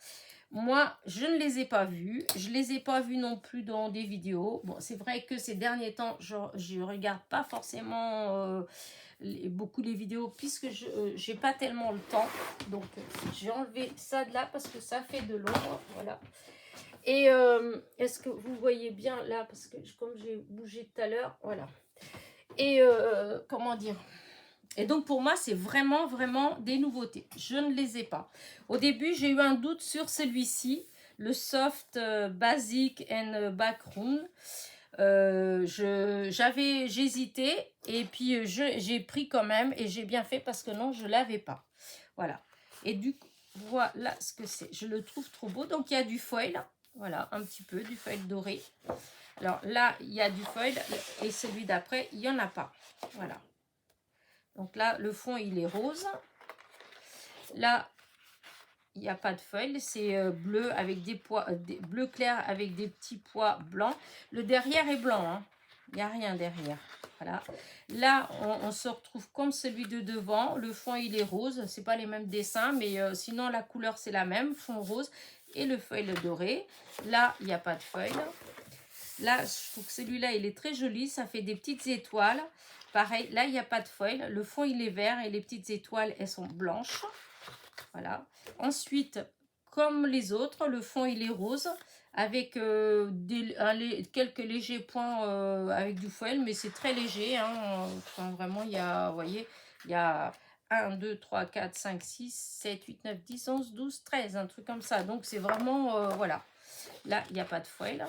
Moi, je ne les ai pas vus. Je ne les ai pas vus non plus dans des vidéos. Bon, c'est vrai que ces derniers temps, je ne regarde pas forcément beaucoup les vidéos puisque je n'ai pas tellement le temps. Donc, j'ai enlevé ça de là parce que ça fait de l'ombre. Voilà. Et est-ce que vous voyez bien là? Parce que comme j'ai bougé tout à l'heure, voilà. Et comment dire? Et donc, pour moi, c'est vraiment des nouveautés. Je ne les ai pas. Au début, j'ai eu un doute sur celui-ci, le Soft Basic and Backroom. J'hésitais et puis j'ai pris quand même et j'ai bien fait parce que non, je ne l'avais pas. Voilà. Et du coup, voilà ce que c'est. Je le trouve trop beau. Donc, il y a du foil. Voilà, un petit peu du foil doré. Alors là, il y a du foil et celui d'après, il n'y en a pas. Voilà. Donc là, le fond, il est rose. Là, il n'y a pas de foil. C'est bleu avec des pois, bleu clair avec des petits pois blancs. Le derrière est blanc. Hein. Il n'y a rien derrière. Voilà. Là, on se retrouve comme celui de devant. Le fond, il est rose. C'est pas les mêmes dessins, mais sinon, la couleur, c'est la même. Fond rose et le foil doré. Là, il n'y a pas de foil. Là, je trouve que celui-là, il est très joli. Ça fait des petites étoiles. Pareil, là, il n'y a pas de foil. Le fond, il est vert et les petites étoiles, elles sont blanches. Voilà. Ensuite, comme les autres, le fond, il est rose avec quelques légers points avec du foil, mais c'est très léger. Hein. Enfin, vraiment, il y a, vous voyez, il y a 1, 2, 3, 4, 5, 6, 7, 8, 9, 10, 11, 12, 13, un truc comme ça. Donc, c'est vraiment, voilà. Là, il n'y a pas de foil.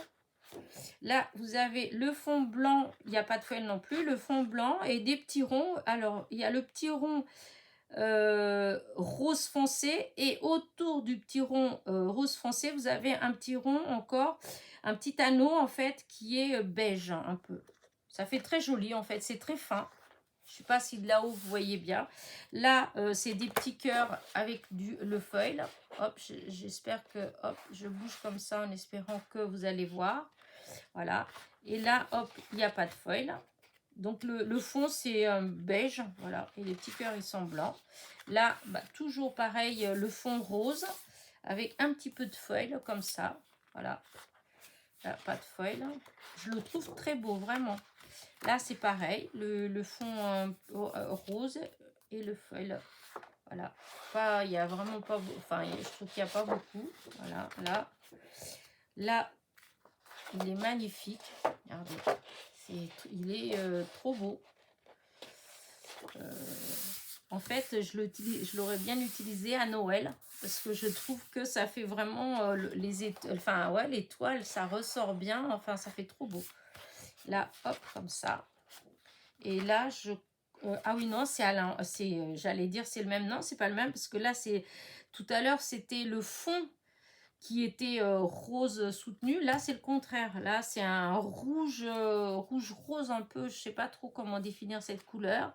Là, vous avez le fond blanc, il n'y a pas de foil non plus, le fond blanc et des petits ronds. Alors, il y a le petit rond rose foncé et autour du petit rond rose foncé, vous avez un petit rond encore, un petit anneau en fait qui est beige un peu. Ça fait très joli en fait, c'est très fin. Je sais pas si de là-haut vous voyez bien. Là, c'est des petits cœurs avec le foil. Hop, j'espère que, hop, je bouge comme ça en espérant que vous allez voir. Voilà. Et là, hop, il n'y a pas de foil. Donc, le fond, c'est beige. Voilà. Et les petits cœurs, ils sont blancs. Là, bah, toujours pareil, le fond rose avec un petit peu de foil comme ça. Voilà. Là, pas de foil. Je le trouve très beau, vraiment. Là, c'est pareil. Le fond rose et le foil. Voilà. Pas, il y a vraiment pas... Enfin, je trouve qu'il n'y a pas beaucoup. Voilà. Là. Là, il est magnifique. Regardez. Il est trop beau. En fait, je l'aurais bien utilisé à Noël parce que je trouve que ça fait vraiment enfin ouais, l'étoile, ça ressort bien. Enfin, ça fait trop beau. Là, hop, comme ça. Et là, ah oui, non, j'allais dire c'est le même. Non, c'est pas le même parce que là, tout à l'heure, c'était le fond qui était rose soutenu. Là, c'est le contraire. Là, c'est un rouge, rouge-rose un peu. Je sais pas trop comment définir cette couleur.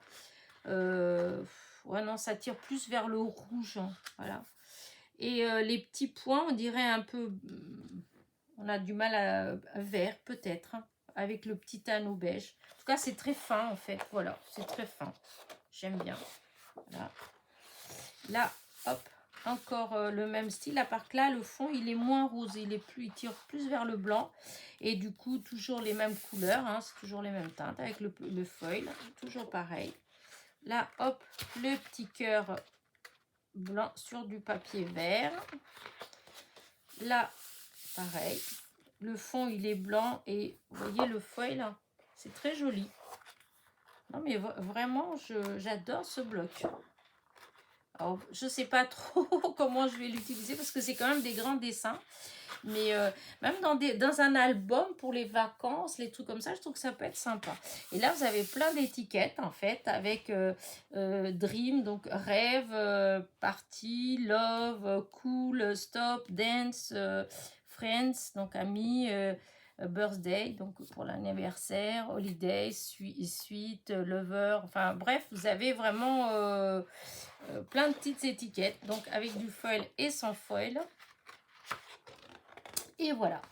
Ouais, non, ça tire plus vers le rouge. Hein, voilà. Et les petits points, on dirait un peu... On a du mal à vert, peut-être, hein, avec le petit anneau beige. En tout cas, c'est très fin, en fait. Voilà, c'est très fin. J'aime bien. Voilà. Là, hop, encore le même style. À part que là, le fond, il est moins rose. Il tire plus vers le blanc. Et du coup, toujours les mêmes couleurs. Hein, c'est toujours les mêmes teintes avec le foil. Toujours pareil. Là, hop, le petit cœur blanc sur du papier vert. Là, pareil. Le fond, il est blanc. Et vous voyez le foil, c'est très joli. Non, mais vraiment, j'adore ce bloc. Alors, je ne sais pas trop comment je vais l'utiliser parce que c'est quand même des grands dessins. Mais même dans un album pour les vacances, les trucs comme ça, je trouve que ça peut être sympa. Et là, vous avez plein d'étiquettes, en fait, avec Dream, donc rêve, party, love, cool, stop, dance, friends, donc amis, birthday, donc pour l'anniversaire, holiday, suite, lover, enfin bref, vous avez vraiment plein de petites étiquettes, donc avec du foil et sans foil. Et voilà.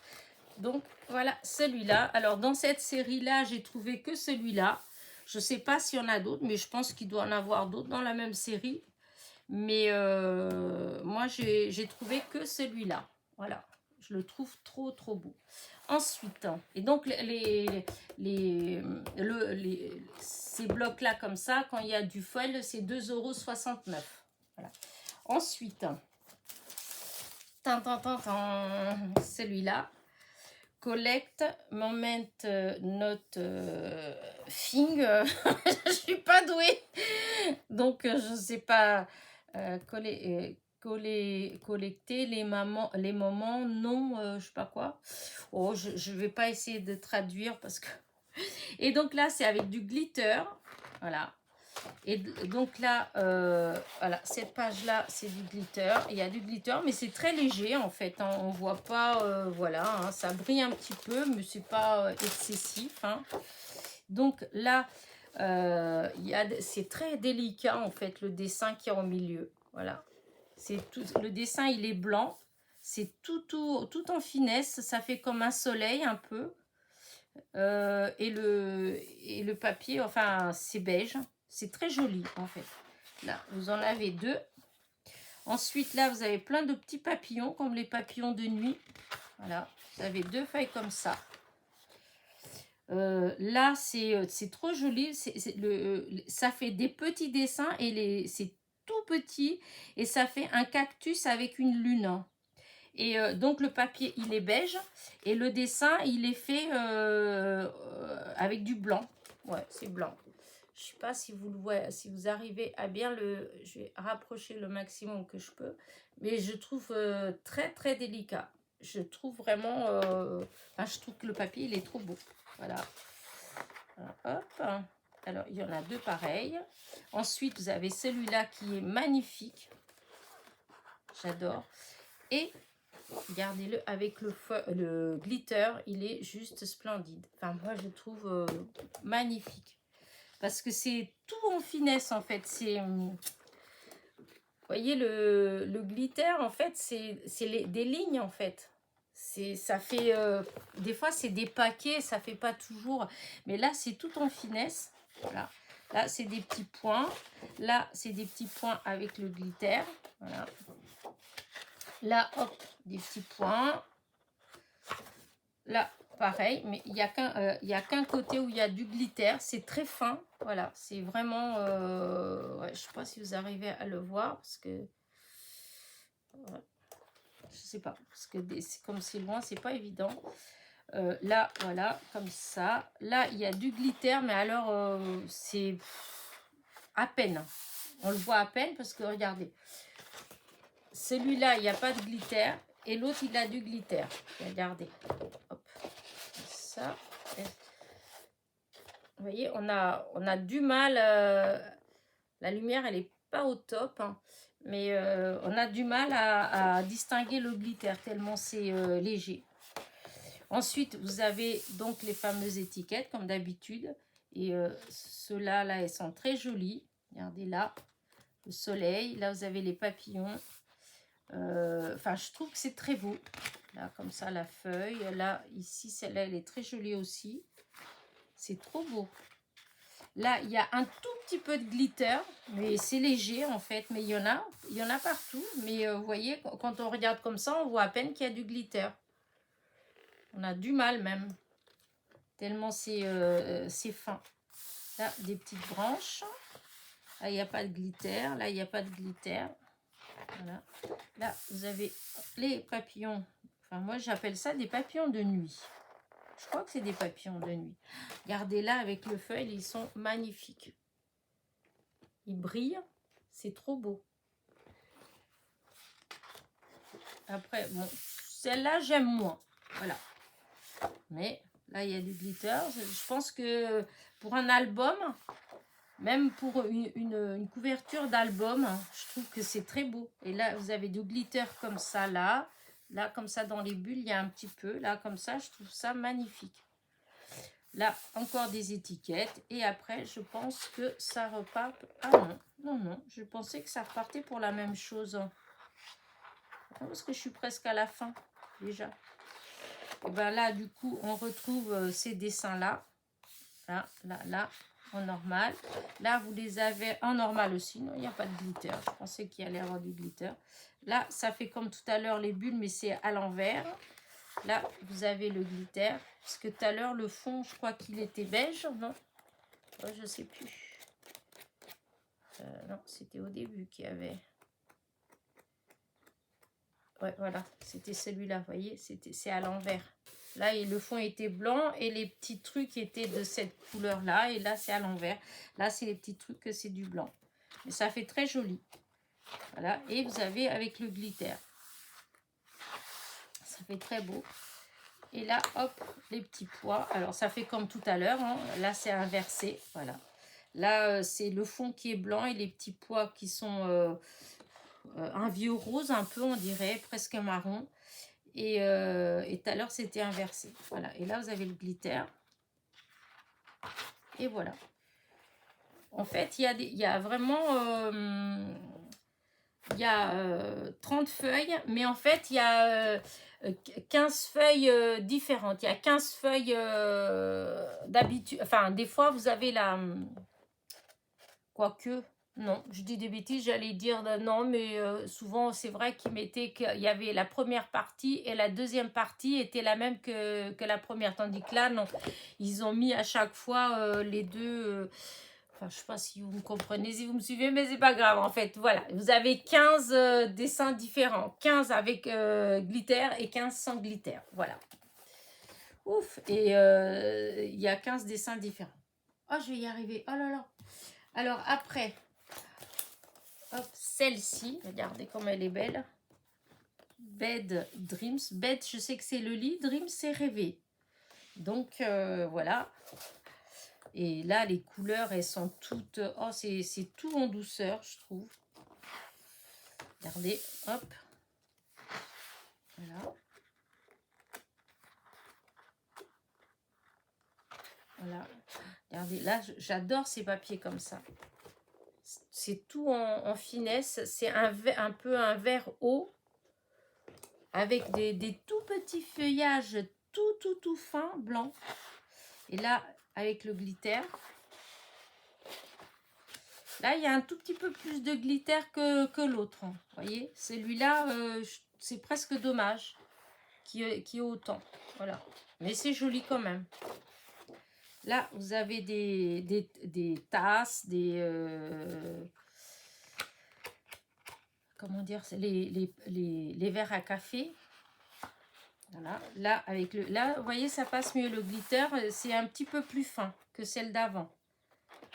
Donc, voilà celui-là. Alors, dans cette série-là, j'ai trouvé que celui-là. Je ne sais pas s'il y en a d'autres, mais je pense qu'il doit en avoir d'autres dans la même série. Mais moi, j'ai trouvé que celui-là. Voilà. Je le trouve trop, trop beau. Ensuite, et donc, ces blocs-là, comme ça, quand il y a du foil, c'est 2,69 €. Voilà. Ensuite, celui-là. Collect moment note thing. Je suis pas douée. Donc, je sais pas collecter les moments non, je sais pas quoi. Oh, je vais pas essayer de traduire parce que... Et donc là, c'est avec du glitter. Voilà. Et donc là, voilà, cette page-là, c'est du glitter. Il y a du glitter, mais c'est très léger en fait. Hein. On ne voit pas, voilà, hein, ça brille un petit peu, mais c'est pas excessif. Hein. Donc là, c'est très délicat en fait, le dessin qui est au milieu. Voilà. Le dessin, il est blanc. C'est tout en finesse. Ça fait comme un soleil un peu. et le papier, enfin, c'est beige. C'est très joli, en fait. Là, vous en avez 2. Ensuite, là, vous avez plein de petits papillons, comme les papillons de nuit. Voilà, vous avez 2 feuilles comme ça. Là, c'est trop joli. Ça fait des petits dessins et c'est tout petit. Et ça fait un cactus avec une lune. Et donc, le papier, il est beige. Et le dessin, il est fait avec du blanc. Ouais, c'est blanc. Je ne sais pas si vous le voyez, si vous arrivez à bien le... Je vais rapprocher le maximum que je peux. Mais je trouve très, très délicat. Je trouve vraiment... enfin, je trouve que le papier, il est trop beau. Voilà. Alors, hop. Alors, il y en a 2 pareils. Ensuite, vous avez celui-là qui est magnifique. J'adore. Et regardez-le avec le glitter. Il est juste splendide. Enfin, moi, je trouve magnifique. Parce que c'est tout en finesse, en fait. C'est... Vous voyez, le glitter, en fait, c'est des lignes, en fait. Ça fait... des fois, c'est des paquets, ça fait pas toujours... Mais là, c'est tout en finesse. Voilà. Là, c'est des petits points. Là, c'est des petits points avec le glitter. Voilà. Là, hop, des petits points. Là, pareil, mais il n'y a qu'un côté où il y a du glitter. C'est très fin. Voilà, c'est vraiment... ouais, je ne sais pas si vous arrivez à le voir, parce que... Ouais, je sais pas, parce que comme c'est loin, c'est pas évident. Là, voilà, comme ça. Là, il y a du glitter, mais alors, c'est à peine. On le voit à peine, parce que, regardez. Celui-là, il n'y a pas de glitter. Et l'autre, il a du glitter. Regardez. Hop. Ça. Vous voyez, on a du mal. La lumière, elle n'est pas au top. Hein, mais on a du mal à distinguer le glitter, tellement c'est léger. Ensuite, vous avez donc les fameuses étiquettes, comme d'habitude. Et ceux-là, là, elles sont très jolies. Regardez là, le soleil. Là, vous avez les papillons. Enfin, je trouve que c'est très beau. Là, comme ça, la feuille. Là, ici, celle-là, elle est très jolie aussi. C'est trop beau. Là, il y a un tout petit peu de glitter, mais c'est léger en fait. Mais il y en a partout. Mais vous voyez, quand on regarde comme ça, on voit à peine qu'il y a du glitter. On a du mal même, tellement c'est fin. Là, des petites branches. Là, il n'y a pas de glitter. Là, il n'y a pas de glitter. Voilà. Là, vous avez les papillons. Enfin, moi, j'appelle ça des papillons de nuit. Je crois que c'est des papillons de nuit. Regardez là, avec le feuille, ils sont magnifiques. Ils brillent. C'est trop beau. Après, bon, celle-là, j'aime moins. Voilà. Mais là, il y a du glitter. Je pense que pour un album, même pour une couverture d'album, je trouve que c'est très beau. Et là, vous avez du glitter comme ça, là. Là, comme ça, dans les bulles, il y a un petit peu. Là, comme ça, je trouve ça magnifique. Là, encore des étiquettes. Et après, je pense que ça repart... Ah non, non, non. Je pensais que ça repartait pour la même chose. Parce que je suis presque à la fin, déjà. Et bien là, du coup, on retrouve ces dessins-là. Là, là, là, en normal. Là, vous les avez en normal aussi. Non, il n'y a pas de glitter. Je pensais qu'il y allait avoir du glitter. Là, ça fait comme tout à l'heure les bulles, mais c'est à l'envers. Là, vous avez le glitter. Parce que tout à l'heure, le fond, je crois qu'il était beige, non? Je ne sais plus. Non, c'était au début qu'il y avait... Ouais, voilà, c'était celui-là, vous voyez, c'est à l'envers. Là, le fond était blanc et les petits trucs étaient de cette couleur-là. Et là, c'est à l'envers. Là, c'est les petits trucs que c'est du blanc. Mais ça fait très joli. Voilà, et vous avez avec le glitter. Ça fait très beau. Et là, hop, les petits pois. Alors, ça fait comme tout à l'heure. Hein. Là, c'est inversé. Voilà. Là, c'est le fond qui est blanc et les petits pois qui sont un vieux rose un peu, on dirait, presque marron. Et tout à l'heure, c'était inversé. Voilà. Et là, vous avez le glitter. Et voilà. En fait, il y a vraiment il y a 30 feuilles, mais en fait, il y a 15 feuilles différentes. Il y a 15 feuilles d'habitude. Enfin, des fois, vous avez la... Quoique, non, je dis des bêtises, j'allais dire non, mais souvent, c'est vrai qu'ils mettaient qu'il y avait la première partie et la deuxième partie était la même que la première. Tandis que là, non, ils ont mis à chaque fois les deux... Enfin, je ne sais pas si vous me comprenez, si vous me suivez, mais c'est pas grave. En fait, voilà. Vous avez 15 dessins différents. 15 avec glitter et 15 sans glitter. Voilà. Ouf. Et il y a 15 dessins différents. Oh, je vais y arriver. Oh là là. Alors, après, hop, celle-ci. Regardez comme elle est belle. Bed Dreams. Bed, je sais que c'est le lit. Dreams, c'est rêver. Donc, voilà. Et là, les couleurs, elles sont toutes... Oh, c'est tout en douceur, je trouve. Regardez, hop. Voilà. Voilà. Regardez, là, j'adore ces papiers comme ça. C'est tout en finesse. C'est un peu un vert haut. Avec des tout petits feuillages tout fin, blanc. Et là, avec le glitter... Là, il y a un tout petit peu plus de glitter que l'autre. Vous voyez, celui-là, c'est presque dommage qu'il y ait autant. Voilà. Mais c'est joli quand même. Là, vous avez des tasses, comment dire, les verres à café. Voilà. Là, là, vous voyez, ça passe mieux. Le glitter, c'est un petit peu plus fin que celle d'avant.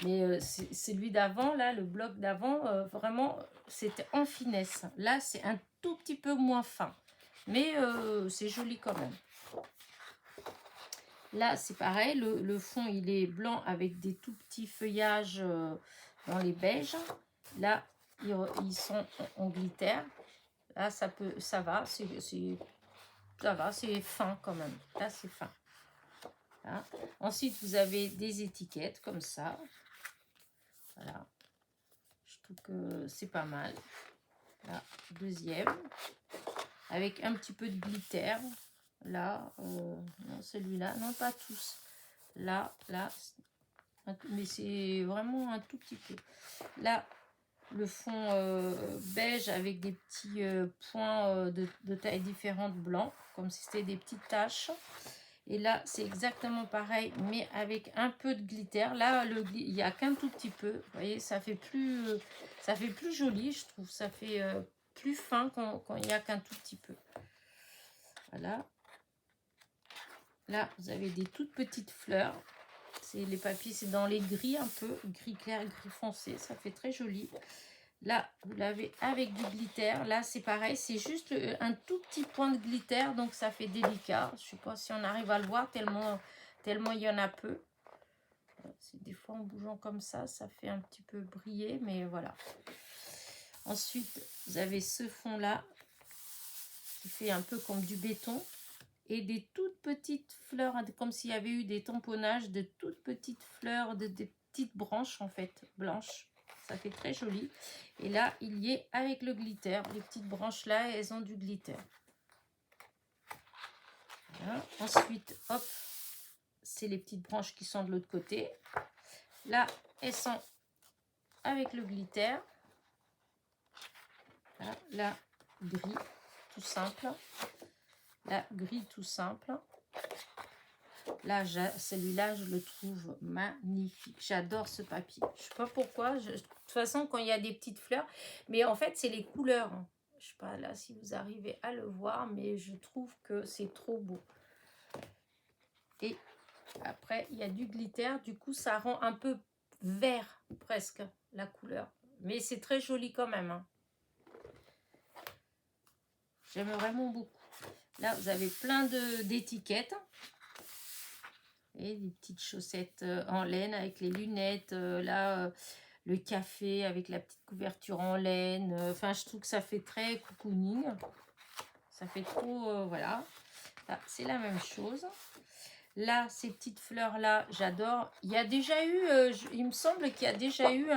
Mais celui d'avant, là, le bloc d'avant, vraiment, c'était en finesse. Là, c'est un tout petit peu moins fin. Mais c'est joli quand même. Là, c'est pareil. Le fond, il est blanc avec des tout petits feuillages dans les beiges. Là, ils sont en glitter. Là, ça va. Ça va, c'est fin quand même. Là, c'est fin. Là. Ensuite, vous avez des étiquettes comme ça. Voilà. Je trouve que c'est pas mal. Là, deuxième. Avec un petit peu de glitter. Là, non, celui-là. Non, pas tous. Là, mais c'est vraiment un tout petit peu. Là, le fond beige avec des petits points de taille différente blanc. Comme si c'était des petites taches. Et là, c'est exactement pareil, mais avec un peu de glitter. Là, il n'y a qu'un tout petit peu. Vous voyez, ça fait plus joli, je trouve. Ça fait plus fin quand il n'y a qu'un tout petit peu. Voilà. Là, vous avez des toutes petites fleurs. Les papiers, c'est dans les gris un peu. Gris clair, gris foncé. Ça fait très joli. Là, vous l'avez avec du glitter. Là, c'est pareil. C'est juste un tout petit point de glitter. Donc, ça fait délicat. Je ne sais pas si on arrive à le voir tellement il y en a peu. Des fois, en bougeant comme ça, ça fait un petit peu briller. Mais voilà. Ensuite, vous avez ce fond-là qui fait un peu comme du béton. Et des toutes petites fleurs, comme s'il y avait eu des tamponnages de toutes petites fleurs, des petites branches en fait, blanches. Ça fait très joli. Et là, il y est avec le glitter. Les petites branches là, elles ont du glitter. Voilà. Ensuite, hop, c'est les petites branches qui sont de l'autre côté. Là, elles sont avec le glitter. Voilà. Là, gris, tout simple. Là, gris, tout simple. Là, celui-là, je le trouve magnifique. J'adore ce papier. Je ne sais pas pourquoi. De toute façon, quand il y a des petites fleurs, mais en fait, c'est les couleurs. Je ne sais pas là si vous arrivez à le voir, mais je trouve que c'est trop beau. Et après, il y a du glitter. Du coup, ça rend un peu vert, presque, la couleur. Mais c'est très joli quand même. Hein. J'aime vraiment beaucoup. Là, vous avez plein d'étiquettes. Et des petites chaussettes en laine avec les lunettes. Là, le café avec la petite couverture en laine. Enfin, je trouve que ça fait très cocooning. Ça fait trop... voilà. C'est la même chose. Là, ces petites fleurs-là, j'adore. Il y a déjà eu... il me semble qu'il y a déjà eu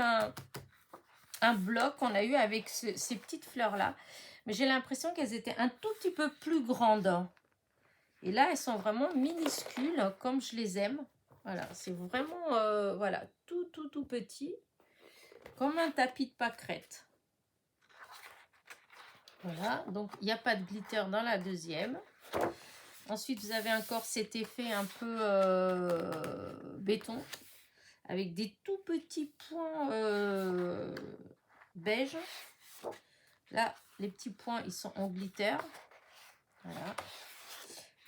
un bloc qu'on a eu avec ces petites fleurs-là. Mais j'ai l'impression qu'elles étaient un tout petit peu plus grandes. Et là, elles sont vraiment minuscules, comme je les aime. Voilà, c'est vraiment, voilà, tout petit, comme un tapis de pâquerette. Voilà, donc il n'y a pas de glitter dans la deuxième. Ensuite, vous avez encore cet effet un peu béton, avec des tout petits points beige. Là, les petits points, ils sont en glitter. Voilà.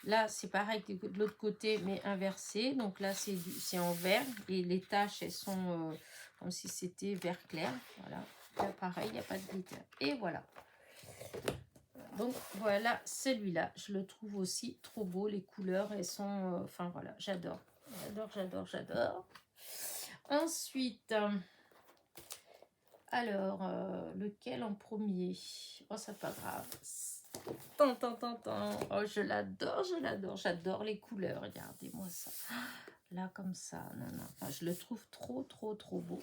Là, c'est pareil que de l'autre côté, mais inversé. Donc là, c'est en vert. Et les taches, elles sont comme si c'était vert clair. Voilà. Là, pareil, il n'y a pas de glitter. Et voilà. Donc, voilà, celui-là. Je le trouve aussi trop beau. Les couleurs, elles sont... Enfin, voilà, j'adore. J'adore. Ensuite, alors, lequel en premier? Oh, c'est pas grave. Oh, je l'adore. J'adore les couleurs. Regardez-moi ça. Là, comme ça. Non. Enfin, je le trouve trop beau.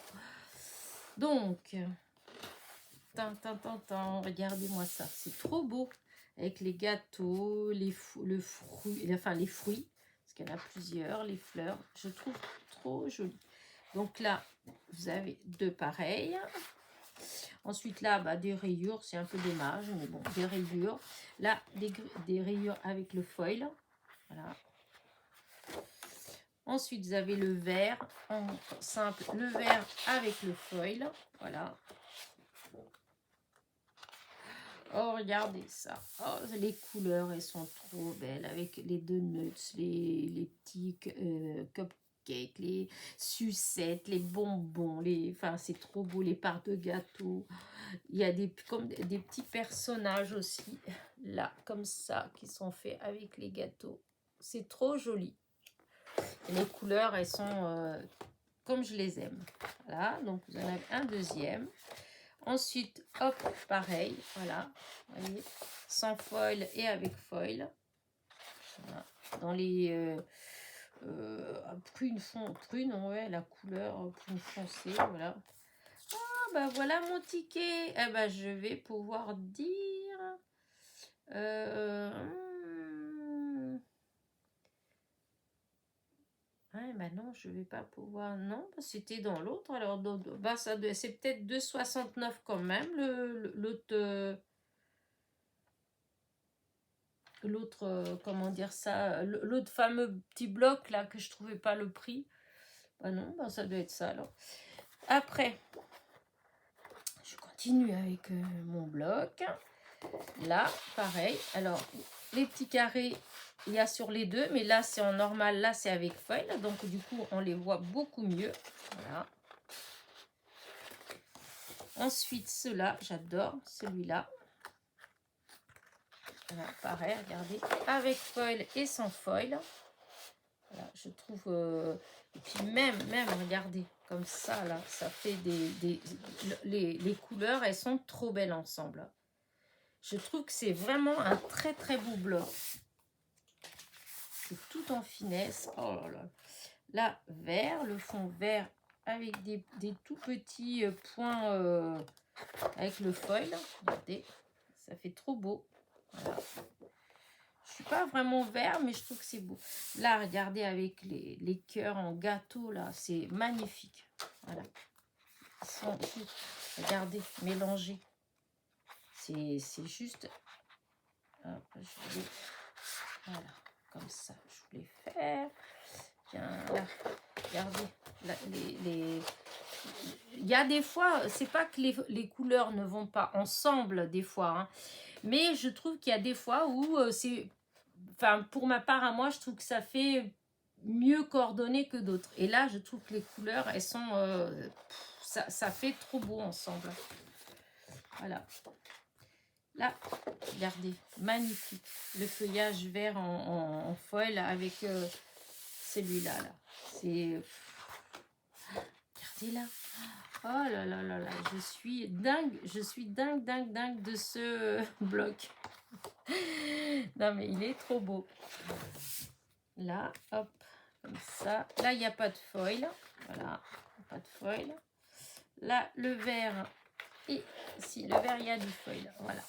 Donc, regardez-moi ça. C'est trop beau. Avec les gâteaux, les fruit, enfin les fruits. Parce qu'il y en a plusieurs. Les fleurs. Je trouve trop joli. Donc là, vous avez deux pareils. Ensuite, là, bah, des rayures, c'est un peu dommage, mais bon, des rayures. Là, des rayures avec le foil. Voilà. Ensuite, vous avez le vert en simple, le vert avec le foil. Voilà. Oh, regardez ça. Oh, les couleurs, elles sont trop belles avec les donuts, les petits cupcakes, les sucettes, les bonbons. Enfin, c'est trop beau, les parts de gâteau. Il y a comme des petits personnages aussi, là, comme ça, qui sont faits avec les gâteaux. C'est trop joli. Et les couleurs, elles sont comme je les aime. Voilà, donc vous en avez un deuxième. Ensuite, hop, pareil, voilà, vous voyez, sans foil et avec foil. Voilà. Dans les prune, ouais, la couleur prune foncée, voilà. Ah, bah voilà mon ticket. Eh ben, je vais pouvoir dire... Ah, bah non, je vais pas pouvoir... Non, bah, c'était dans l'autre. Alors, bah, c'est peut-être 2,69 quand même, l'autre... L'autre, comment dire ça, l'autre fameux petit bloc là que je trouvais pas le prix. Bah non, bah ça doit être ça alors. Après, je continue avec mon bloc. Là, pareil. Alors, les petits carrés, il y a sur les deux, mais là c'est en normal, là c'est avec foil. Donc du coup, on les voit beaucoup mieux. Voilà. Ensuite, ceux-là, j'adore celui-là. Voilà, pareil, regardez, avec foil et sans foil. Voilà, je trouve... et puis même, regardez, comme ça, là, ça fait les couleurs, elles sont trop belles ensemble. Je trouve que c'est vraiment un très beau bloc. C'est tout en finesse. Oh là là. Là, vert, le fond vert avec des tout petits points avec le foil. Regardez, ça fait trop beau. Voilà. Je suis pas vraiment vert, mais je trouve que c'est beau. Là, regardez avec les cœurs en gâteau, là, c'est magnifique. Voilà. Ils sont, regardez, mélangés. C'est juste... Hop, voilà, comme ça, je voulais faire. Tiens, là, regardez. Là, il y a des fois, c'est pas que les couleurs ne vont pas ensemble, des fois, hein, mais je trouve qu'il y a des fois où c'est... Enfin, pour ma part à moi, je trouve que ça fait mieux coordonné que d'autres. Et là, je trouve que les couleurs, elles sont... ça fait trop beau ensemble. Voilà. Là, regardez, magnifique. Le feuillage vert en foil avec celui-là. Là. C'est... Regardez là. Oh là là là là. Je suis dingue de ce bloc. Non mais il est trop beau. Là, hop, comme ça. Là, il n'y a pas de foil. Voilà, pas de foil. Là, le vert Et si, le vert, il y a du foil. Voilà.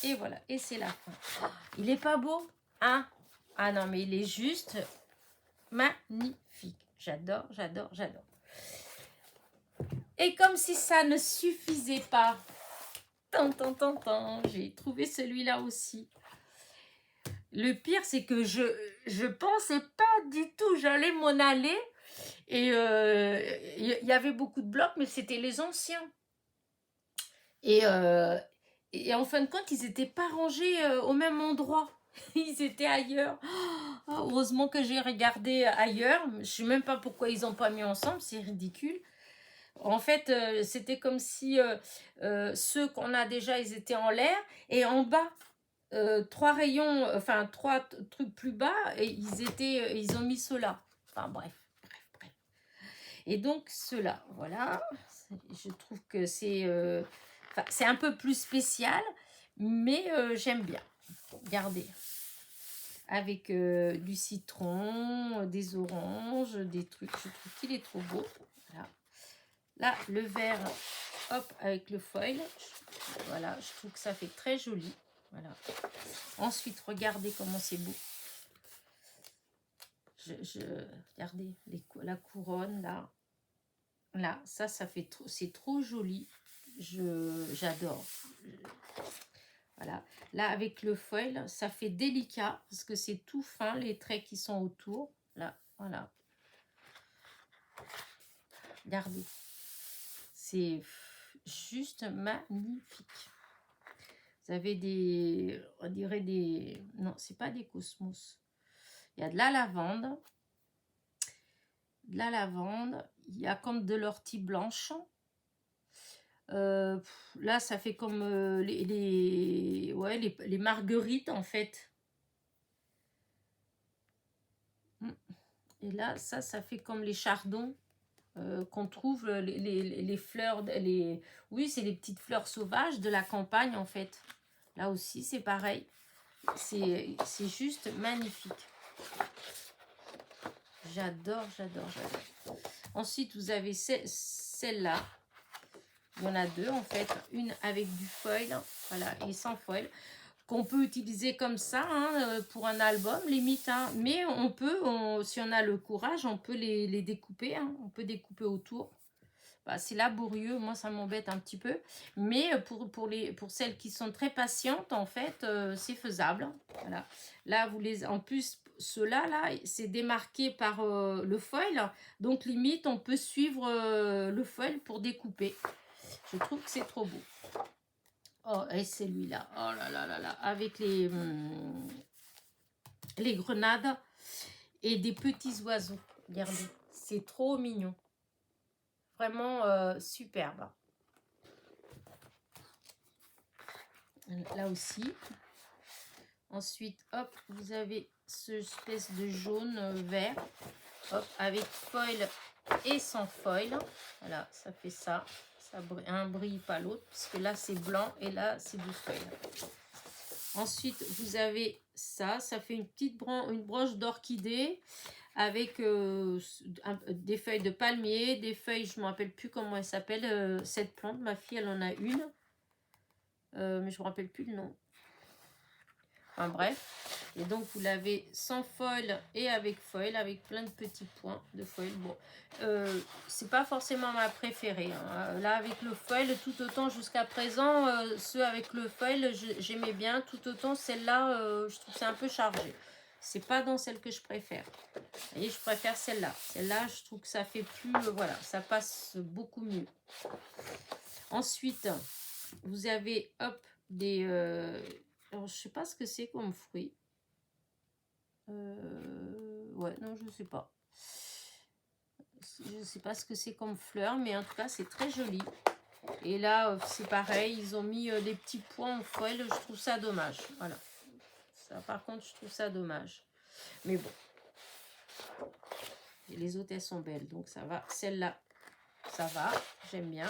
Et voilà. Et c'est la fin. Il est pas beau, hein? Ah non, mais il est juste magnifique. J'adore, j'adore, j'adore. Et comme si ça ne suffisait pas, j'ai trouvé celui-là aussi. Le pire, c'est que je pensais pas du tout, j'allais m'en aller. Et il y avait beaucoup de blocs, mais c'était les anciens. Et en fin de compte, ils n'étaient pas rangés au même endroit. Ils étaient ailleurs. Oh, heureusement que j'ai regardé ailleurs. Je ne sais même pas pourquoi ils n'ont pas mis ensemble. C'est ridicule. En fait, c'était comme si ceux qu'on a déjà, ils étaient en l'air. Et en bas, trois rayons, enfin trois trucs plus bas, et ils ont mis ceux-là. Enfin bref. Et donc ceux-là, voilà. Je trouve que c'est un peu plus spécial, mais j'aime bien. Regardez. Avec du citron, des oranges, des trucs. Je trouve qu'il est trop beau. Voilà. Là, le vert, hop, avec le foil. Voilà, je trouve que ça fait très joli. Voilà. Ensuite, regardez comment c'est beau. Regardez la couronne, là. Là, ça fait trop, c'est trop joli. J'adore. Voilà. Là, avec le foil, ça fait délicat parce que c'est tout fin, les traits qui sont autour. Là, voilà. Regardez. C'est juste magnifique. Vous avez des, on dirait des, non, c'est pas des cosmos. Il y a de la lavande. De la lavande. Il y a comme de l'ortie blanche. Là, ça fait comme les marguerites, en fait. Et là, ça fait comme les chardons qu'on trouve, les fleurs, oui, c'est les petites fleurs sauvages de la campagne, en fait. Là aussi, c'est pareil. C'est juste magnifique. J'adore, j'adore, j'adore. Ensuite, vous avez celle-là. Il y en a deux, en fait. Une avec du foil, voilà, et sans foil, qu'on peut utiliser comme ça, hein, pour un album, limite. Hein. Mais on peut, si on a le courage, on peut les découper. Hein. On peut découper autour. Bah, c'est laborieux, moi ça m'embête un petit peu. Mais pour celles qui sont très patientes, en fait, c'est faisable. Voilà. Là, en plus, ceux-là, là, c'est démarqué par le foil. Donc, limite, on peut suivre le foil pour découper. Je trouve que c'est trop beau. Oh, et celui-là. Oh là là là là. Avec les grenades et des petits oiseaux. Regardez. C'est trop mignon. Vraiment superbe. Là aussi. Ensuite, hop, vous avez ce espèce de jaune vert. Hop, avec foil et sans foil. Voilà, ça fait ça. Un brille pas l'autre, puisque là c'est blanc et là c'est du foil. Ensuite, vous avez ça fait une petite une branche d'orchidée avec des feuilles de palmier, des feuilles, je ne me rappelle plus comment elle s'appelle, cette plante. Ma fille, elle en a une, mais je ne me rappelle plus le nom. Enfin bref, et donc vous l'avez sans foil et avec foil, avec plein de petits points de foil. Bon, c'est pas forcément ma préférée. Hein. Là avec le foil, tout autant jusqu'à présent, ceux avec le foil, j'aimais bien. Tout autant celle-là, je trouve c'est un peu chargé. C'est pas dans celle que je préfère. Vous voyez, je préfère celle-là. Celle-là, je trouve que ça fait plus, voilà, ça passe beaucoup mieux. Ensuite, vous avez, hop, des... alors, je sais pas ce que c'est comme fruit. Ouais, non, je sais pas. Je sais pas ce que c'est comme fleur, mais en tout cas, c'est très joli. Et là, c'est pareil, ils ont mis des petits points en foil. Je trouve ça dommage. Voilà. Ça, par contre, je trouve ça dommage. Mais bon. Et les autres, elles sont belles, donc ça va. Celle-là, ça va. J'aime bien.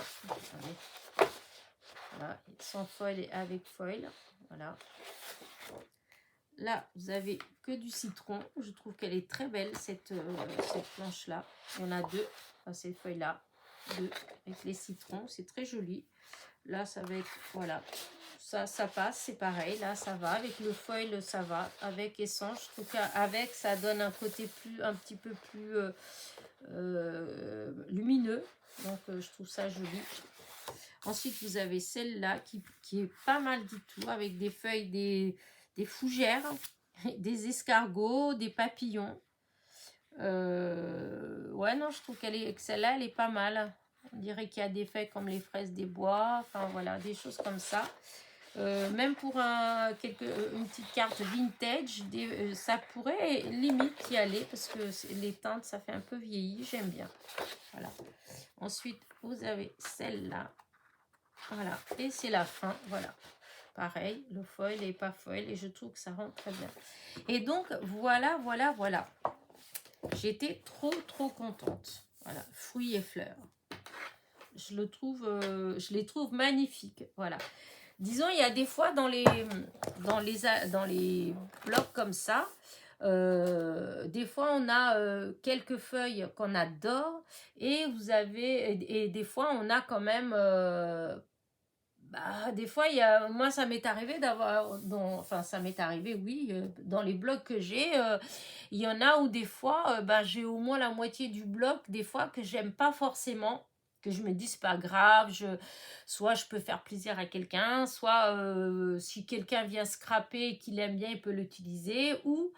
Voilà, sans foil et avec foil. Voilà. Là, vous avez que du citron. Je trouve qu'elle est très belle, cette planche-là. Il y en a deux. Enfin, cette feuille-là. Deux avec les citrons. C'est très joli. Là, ça va être, voilà. Ça passe, c'est pareil. Là, ça va. Avec le foil, ça va. Avec essence, je trouve qu'avec, ça donne un côté un petit peu plus lumineux. Donc, je trouve ça joli. Ensuite, vous avez celle-là qui est pas mal du tout, avec des feuilles, des fougères, des escargots, des papillons. Ouais, non, je trouve que celle-là, elle est pas mal. On dirait qu'il y a des feuilles comme les fraises des bois, enfin voilà, des choses comme ça. Même pour une petite carte vintage, ça pourrait limite y aller parce que les teintes, ça fait un peu vieilli, j'aime bien. Voilà. Ensuite, vous avez celle-là. Voilà, et c'est la fin, voilà. Pareil, le foil et pas foil, et je trouve que ça rend très bien. Et donc, voilà. J'étais trop contente. Voilà, fruits et fleurs. Je les trouve magnifiques. Voilà. Disons, il y a des fois dans les blocs comme ça, des fois on a quelques feuilles qu'on adore et des fois on a quand même des fois, moi, ça m'est arrivé enfin, ça m'est arrivé, oui, dans les blocs que j'ai, il y en a où des fois, j'ai au moins la moitié du bloc, des fois, que j'aime pas forcément, que je me dis, c'est pas grave, soit je peux faire plaisir à quelqu'un, soit si quelqu'un vient scraper et qu'il aime bien, il peut l'utiliser, ou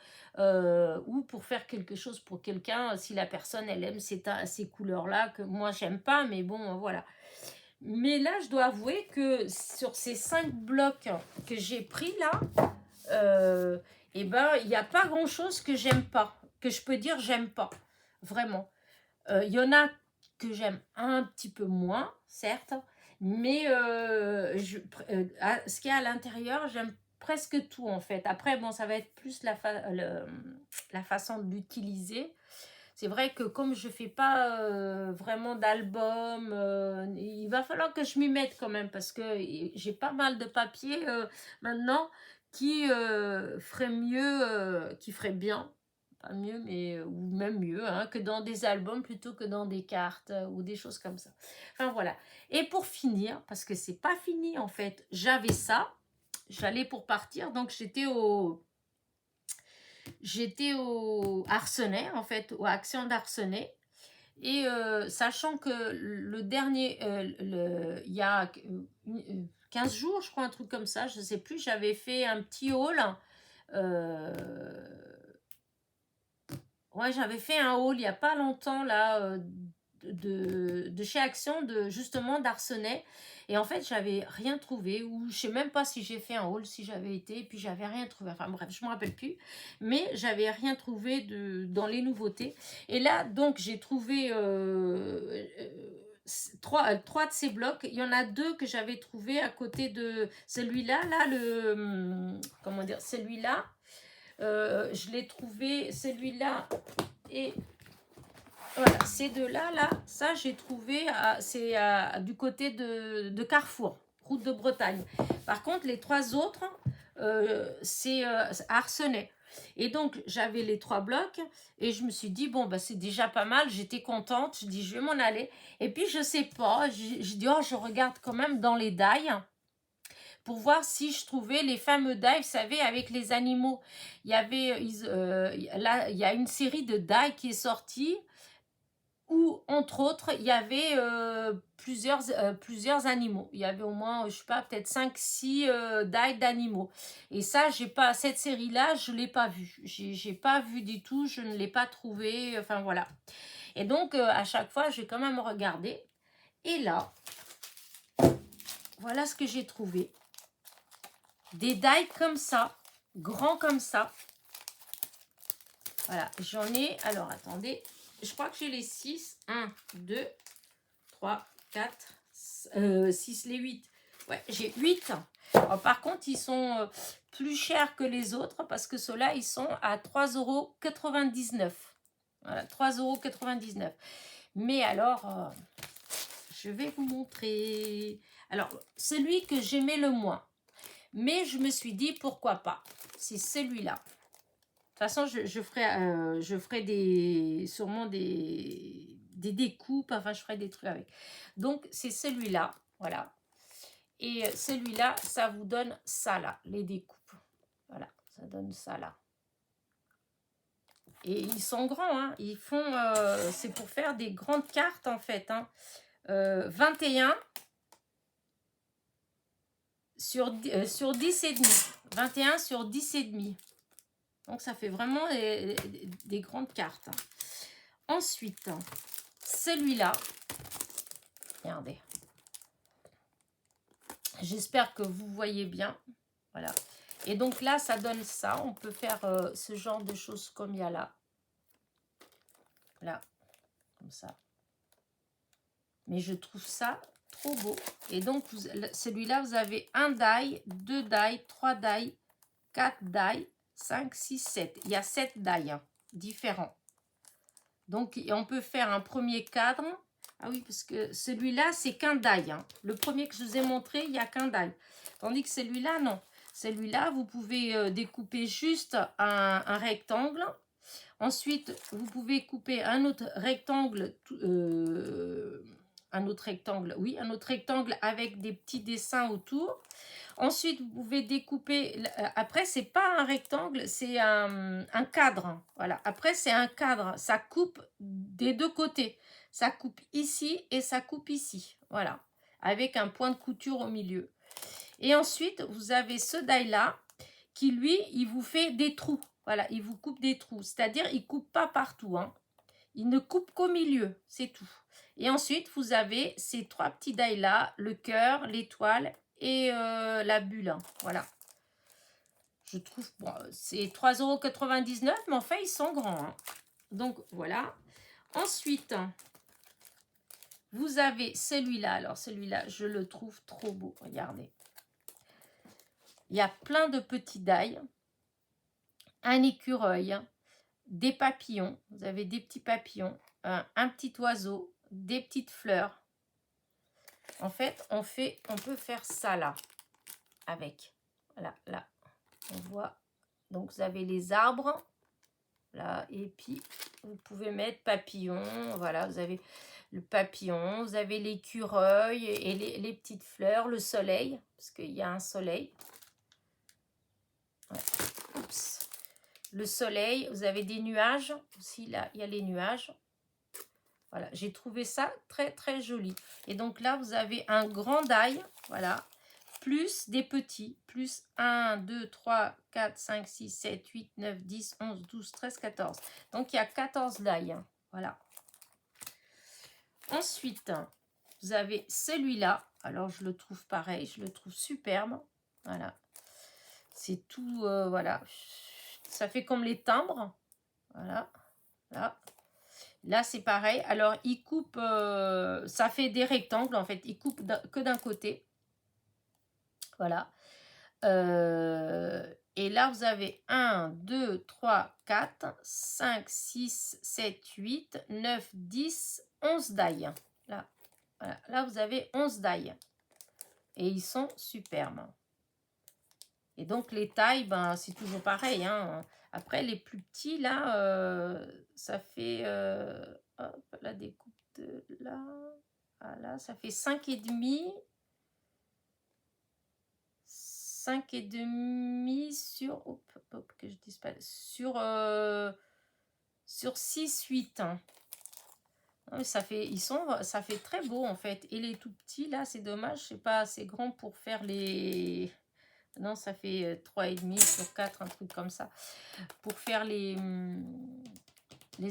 pour faire quelque chose pour quelqu'un, si la personne, elle aime ces couleurs-là, que moi, j'aime pas, mais bon, voilà. Mais là, je dois avouer que sur ces 5 blocs que j'ai pris là, il n'y a pas grand-chose que j'aime pas, que je peux dire j'aime pas, vraiment. Il y en a que j'aime un petit peu moins, certes, mais ce qu'il y a à l'intérieur, j'aime presque tout en fait. Après, bon, ça va être plus la façon de l'utiliser. C'est vrai que comme je fais pas vraiment d'album, il va falloir que je m'y mette quand même parce que j'ai pas mal de papier maintenant qui ferait mieux, qui ferait bien, pas mieux, mais ou même mieux, hein, que dans des albums plutôt que dans des cartes ou des choses comme ça. Enfin voilà. Et pour finir, parce que c'est pas fini en fait, j'avais ça, j'allais pour partir, donc j'étais au Arsenais, en fait, aux Actions d'Arsenais. Et sachant que le dernier, il y a 15 jours, je crois, un truc comme ça, je ne sais plus, j'avais fait un petit haul. euh, ouais, j'avais fait un haul il n'y a pas longtemps, là, de chez Action, justement d'Arsenais. Et en fait, j'avais rien trouvé, ou je sais même pas si j'ai fait un haul, si j'avais été, et puis j'avais rien trouvé. Enfin bref, je me rappelle plus, mais j'avais rien trouvé dans les nouveautés. Et là, donc, j'ai trouvé trois de ces blocs. Il y en a deux que j'avais trouvé à côté de celui-là, comment dire, celui-là. Je l'ai trouvé, celui-là, et voilà, ces deux-là, ça j'ai trouvé, c'est du côté de Carrefour, route de Bretagne. Par contre, les trois autres, c'est à Arsenais. Et donc, j'avais les 3 blocs et je me suis dit, bon, c'est déjà pas mal, j'étais contente, je dis, je vais m'en aller. Et puis, je sais pas, je dis, oh, je regarde quand même dans les dailles pour voir si je trouvais les fameux dailles, vous savez, avec les animaux. Il y avait, là, il y a une série de dailles qui est sortie où, entre autres, il y avait plusieurs animaux. Il y avait au moins, je sais pas, peut-être 5-6 dailles d'animaux. Et ça, cette série-là, je ne l'ai pas vue. J'ai pas vu du tout, je ne l'ai pas trouvée, enfin voilà. Et donc, à chaque fois, je vais quand même regarder. Et là, voilà ce que j'ai trouvé. Des dailles comme ça, grands comme ça. Voilà, j'en ai, alors attendez, je crois que j'ai les 6. 1, 2, 3, 4, 6, les 8. Ouais, j'ai 8. Alors, par contre, ils sont plus chers que les autres parce que ceux-là, ils sont à 3,99 €. Voilà, 3,99 €. Mais alors, je vais vous montrer. Alors, celui que j'aimais le moins. Mais je me suis dit, pourquoi pas. C'est celui-là. De toute façon, je ferai sûrement des découpes, enfin, je ferai des trucs avec. Donc, c'est celui-là, voilà. Et celui-là, ça vous donne ça là, les découpes. Voilà, ça donne ça là. Et ils sont grands, hein. Ils font, c'est pour faire des grandes cartes en fait. Hein. 21 sur 10 et demi. 21 sur 10 et demi. Donc ça fait vraiment des grandes cartes. Ensuite, celui-là, regardez. J'espère que vous voyez bien. Voilà. Et donc là, ça donne ça. On peut faire ce genre de choses comme il y a là. Là, comme ça. Mais je trouve ça trop beau. Et donc, celui-là, vous avez un die, 2 die, 3 die, 4 die, 5, 6, 7. Il y a 7 die hein, différents. Donc, on peut faire un premier cadre. Ah oui, parce que celui-là, c'est qu'un die. Hein. Le premier que je vous ai montré, il n'y a qu'un die. Tandis que celui-là, non. Celui-là, vous pouvez découper juste un rectangle. Ensuite, vous pouvez couper un autre rectangle, un autre rectangle avec des petits dessins autour. Ensuite, vous pouvez découper, après, c'est pas un rectangle, c'est un cadre. Voilà, après, c'est un cadre, ça coupe des deux côtés. Ça coupe ici et ça coupe ici. Voilà, avec un point de couture au milieu. Et ensuite, vous avez ce die-là qui, lui, il vous fait des trous. Voilà, il vous coupe des trous. C'est-à-dire, il ne coupe pas partout. Hein. Il ne coupe qu'au milieu, c'est tout. Et ensuite, vous avez ces 3 petits die-là, le cœur, l'étoile et la bulle. Hein. Voilà. Je trouve, bon, c'est 3,99 €, mais en fait, ils sont grands. Hein. Donc, voilà. Ensuite, vous avez celui-là. Alors, celui-là, je le trouve trop beau. Regardez. Il y a plein de petits die. Un écureuil, des papillons. Vous avez des petits papillons, un petit oiseau, des petites fleurs. En fait, on peut faire ça là, avec. Voilà, là. On voit. Donc, vous avez les arbres. Là, et puis, vous pouvez mettre papillon. Voilà, vous avez le papillon, vous avez l'écureuil et les petites fleurs, le soleil, parce qu'il y a un soleil. Ouais. Oups. Le soleil, vous avez des nuages. Aussi, là, il y a les nuages. Voilà, j'ai trouvé ça très, très joli. Et donc là, vous avez un grand die, voilà, plus des petits, plus 1, 2, 3, 4, 5, 6, 7, 8, 9, 10, 11, 12, 13, 14. Donc, il y a 14 die, hein, voilà. Ensuite, vous avez celui-là. Alors, je le trouve pareil, je le trouve superbe. Voilà. C'est tout, voilà. Ça fait comme les timbres. Voilà. Là. Là, c'est pareil. Alors, il coupe, ça fait des rectangles, en fait. Il coupe que d'un côté. Voilà. Et là, vous avez 1, 2, 3, 4, 5, 6, 7, 8, 9, 10, 11 die. Là, voilà. Là, vous avez 11 die. Et ils sont superbes. Et donc, les tailles, ben, c'est toujours pareil. Hein. Après, les plus petits, là, ça fait... hop, la découpe de là. Voilà, ça fait 5,5. 5,5 sur... Hop, que je dise pas... Sur 6, 8. Hein. Ça fait, ça fait très beau, en fait. Et les tout petits, là, c'est dommage. C'est pas assez grand pour faire les... Non, ça fait 3,5 sur 4, un truc comme ça. Pour faire les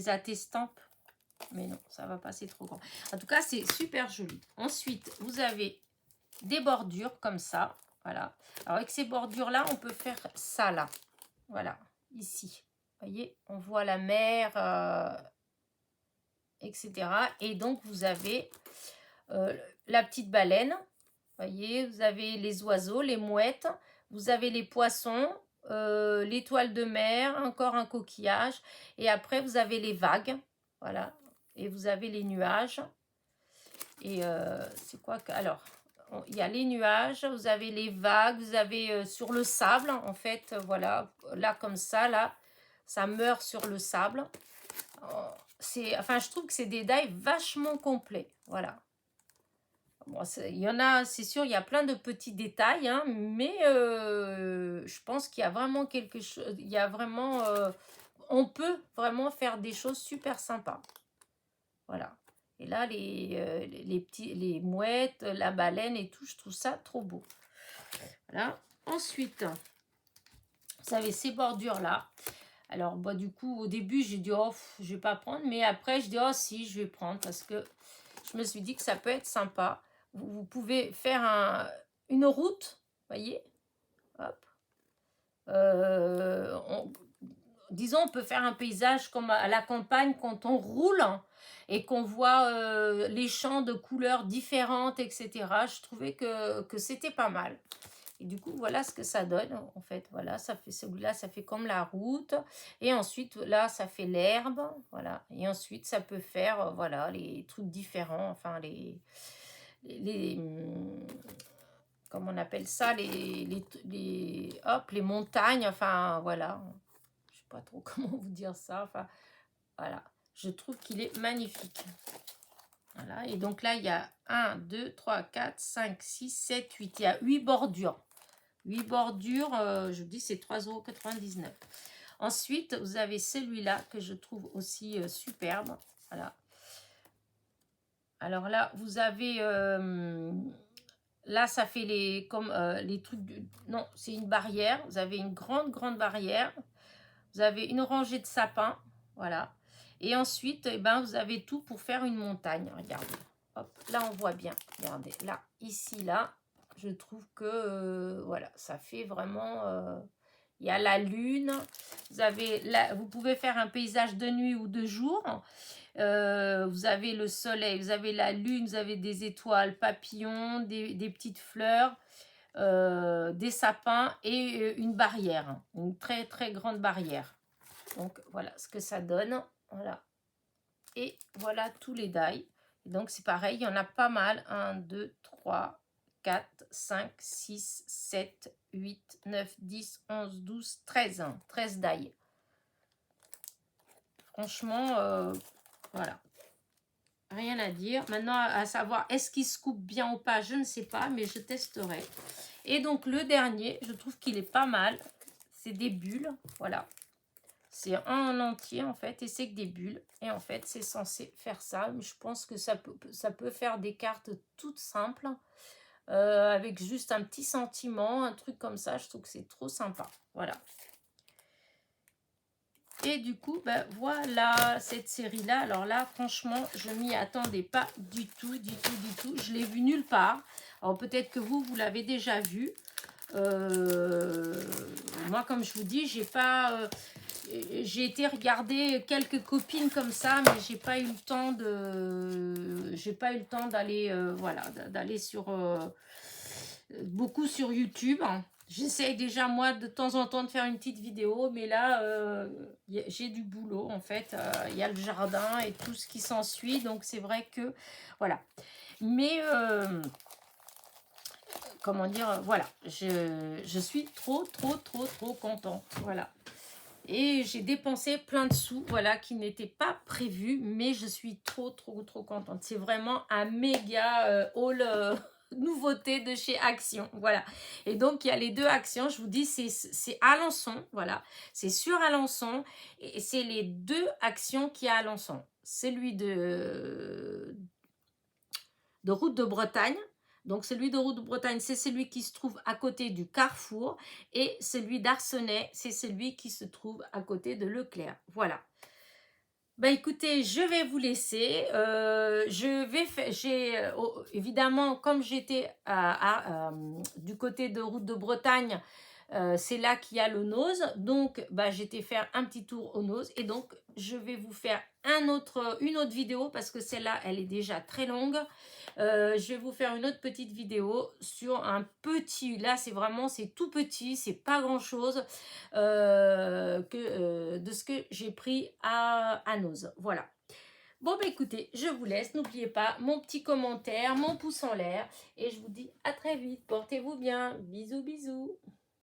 attestampes. Mais non, ça va pas, c'est trop grand. En tout cas, c'est super joli. Ensuite, vous avez des bordures comme ça. Voilà. Alors, avec ces bordures-là, on peut faire ça, là. Voilà, ici. Vous voyez, on voit la mer, etc. Et donc, vous avez la petite baleine. Vous voyez, vous avez les oiseaux, les mouettes. Vous avez les poissons, l'étoile de mer, encore un coquillage. Et après, vous avez les vagues. Voilà. Et vous avez les nuages. Et c'est quoi que... Alors, il y a les nuages, vous avez les vagues, vous avez sur le sable, en fait, voilà. Là, comme ça, là, ça meurt sur le sable. Enfin, je trouve que c'est des die vachement complets. Voilà. Bon, il y en a, c'est sûr, il y a plein de petits détails, hein, mais je pense qu'il y a vraiment quelque chose, il y a vraiment, on peut vraiment faire des choses super sympas. Voilà. Et là, les mouettes, la baleine et tout, je trouve ça trop beau. Voilà. Ensuite, vous savez, ces bordures-là. Alors, bah, du coup, au début, j'ai dit, oh, je vais pas prendre. Mais après, je dis, oh, si, je vais prendre parce que je me suis dit que ça peut être sympa. Vous pouvez faire une route, voyez. Hop. Disons, on peut faire un paysage comme à la campagne quand on roule et qu'on voit les champs de couleurs différentes, etc. Je trouvais que c'était pas mal. Et du coup, voilà ce que ça donne. En fait, voilà, ça fait celui-là, ça fait comme la route. Et ensuite, là, ça fait l'herbe. Voilà. Et ensuite, ça peut faire, voilà, les trucs différents. Enfin, comment on appelle ça, les montagnes. Enfin, voilà. Je sais pas trop comment vous dire ça. Enfin, voilà. Je trouve qu'il est magnifique. Voilà. Et donc là, il y a 1, 2, 3, 4, 5, 6, 7, 8. Il y a 8 bordures. 8 bordures, je vous dis, c'est 3,99 €. Ensuite, vous avez celui-là que je trouve aussi superbe. Voilà. Alors là, vous avez... là, ça fait les trucs... non, c'est une barrière. Vous avez une grande, grande barrière. Vous avez une rangée de sapins. Voilà. Et ensuite, eh ben, vous avez tout pour faire une montagne. Regardez. Hop, là, on voit bien. Regardez, là, ici, là. Je trouve que, voilà, ça fait vraiment... il y a la lune. Vous pouvez faire un paysage de nuit ou de jour. Vous avez le soleil, vous avez la lune, vous avez des étoiles, papillons, des petites fleurs, des sapins et une barrière. Une très, très grande barrière. Donc, voilà ce que ça donne. Voilà. Et voilà tous les die. Donc, c'est pareil, il y en a pas mal. 1, 2, 3, 4, 5, 6, 7, 8, 9, 10, 11, 12, 13. 13 die. Franchement, voilà. Rien à dire. Maintenant, à savoir, est-ce qu'il se coupe bien ou pas, je ne sais pas, mais je testerai. Et donc, le dernier, je trouve qu'il est pas mal. C'est des bulles, voilà. C'est un entier, en fait, et c'est que des bulles. Et en fait, c'est censé faire ça. Mais je pense que ça peut faire des cartes toutes simples, avec juste un petit sentiment, un truc comme ça. Je trouve que c'est trop sympa. Voilà. Et du coup, ben voilà cette série-là. Alors là, franchement, je m'y attendais pas du tout, du tout, du tout. Je l'ai vue nulle part. Alors peut-être que vous l'avez déjà vue. Moi, comme je vous dis, j'ai été regarder quelques copines comme ça, mais j'ai pas eu le temps d'aller, voilà, d'aller sur beaucoup sur YouTube. J'essaye déjà, moi, de temps en temps de faire une petite vidéo, mais là, j'ai du boulot, en fait. Il y a le jardin et tout ce qui s'ensuit, donc c'est vrai que, voilà. Mais, comment dire, voilà, je suis trop, trop, trop, trop contente, voilà. Et j'ai dépensé plein de sous, voilà, qui n'étaient pas prévus, mais je suis trop, trop, trop contente. C'est vraiment un méga haul... nouveauté de chez Action, voilà. Et donc il y a les deux Actions, je vous dis, c'est Alençon, voilà, c'est sur Alençon, et c'est les deux Actions qui a à Alençon, celui de Route de Bretagne. Donc celui de Route de Bretagne, c'est celui qui se trouve à côté du Carrefour, et celui d'Arcenay, c'est celui qui se trouve à côté de Leclerc, voilà. Bah écoutez, je vais vous laisser. Évidemment, comme j'étais du côté de Route de Bretagne, c'est là qu'il y a le Nose. Donc, bah, j'étais faire un petit tour au Nose. Et donc, je vais vous faire une autre vidéo parce que celle-là, elle est déjà très longue. Je vais vous faire une autre petite vidéo sur un petit, là c'est tout petit, c'est pas grand chose de ce que j'ai pris à Nose. Voilà. Bon bah écoutez, je vous laisse, n'oubliez pas mon petit commentaire, mon pouce en l'air et je vous dis à très vite, portez-vous bien, bisous bisous.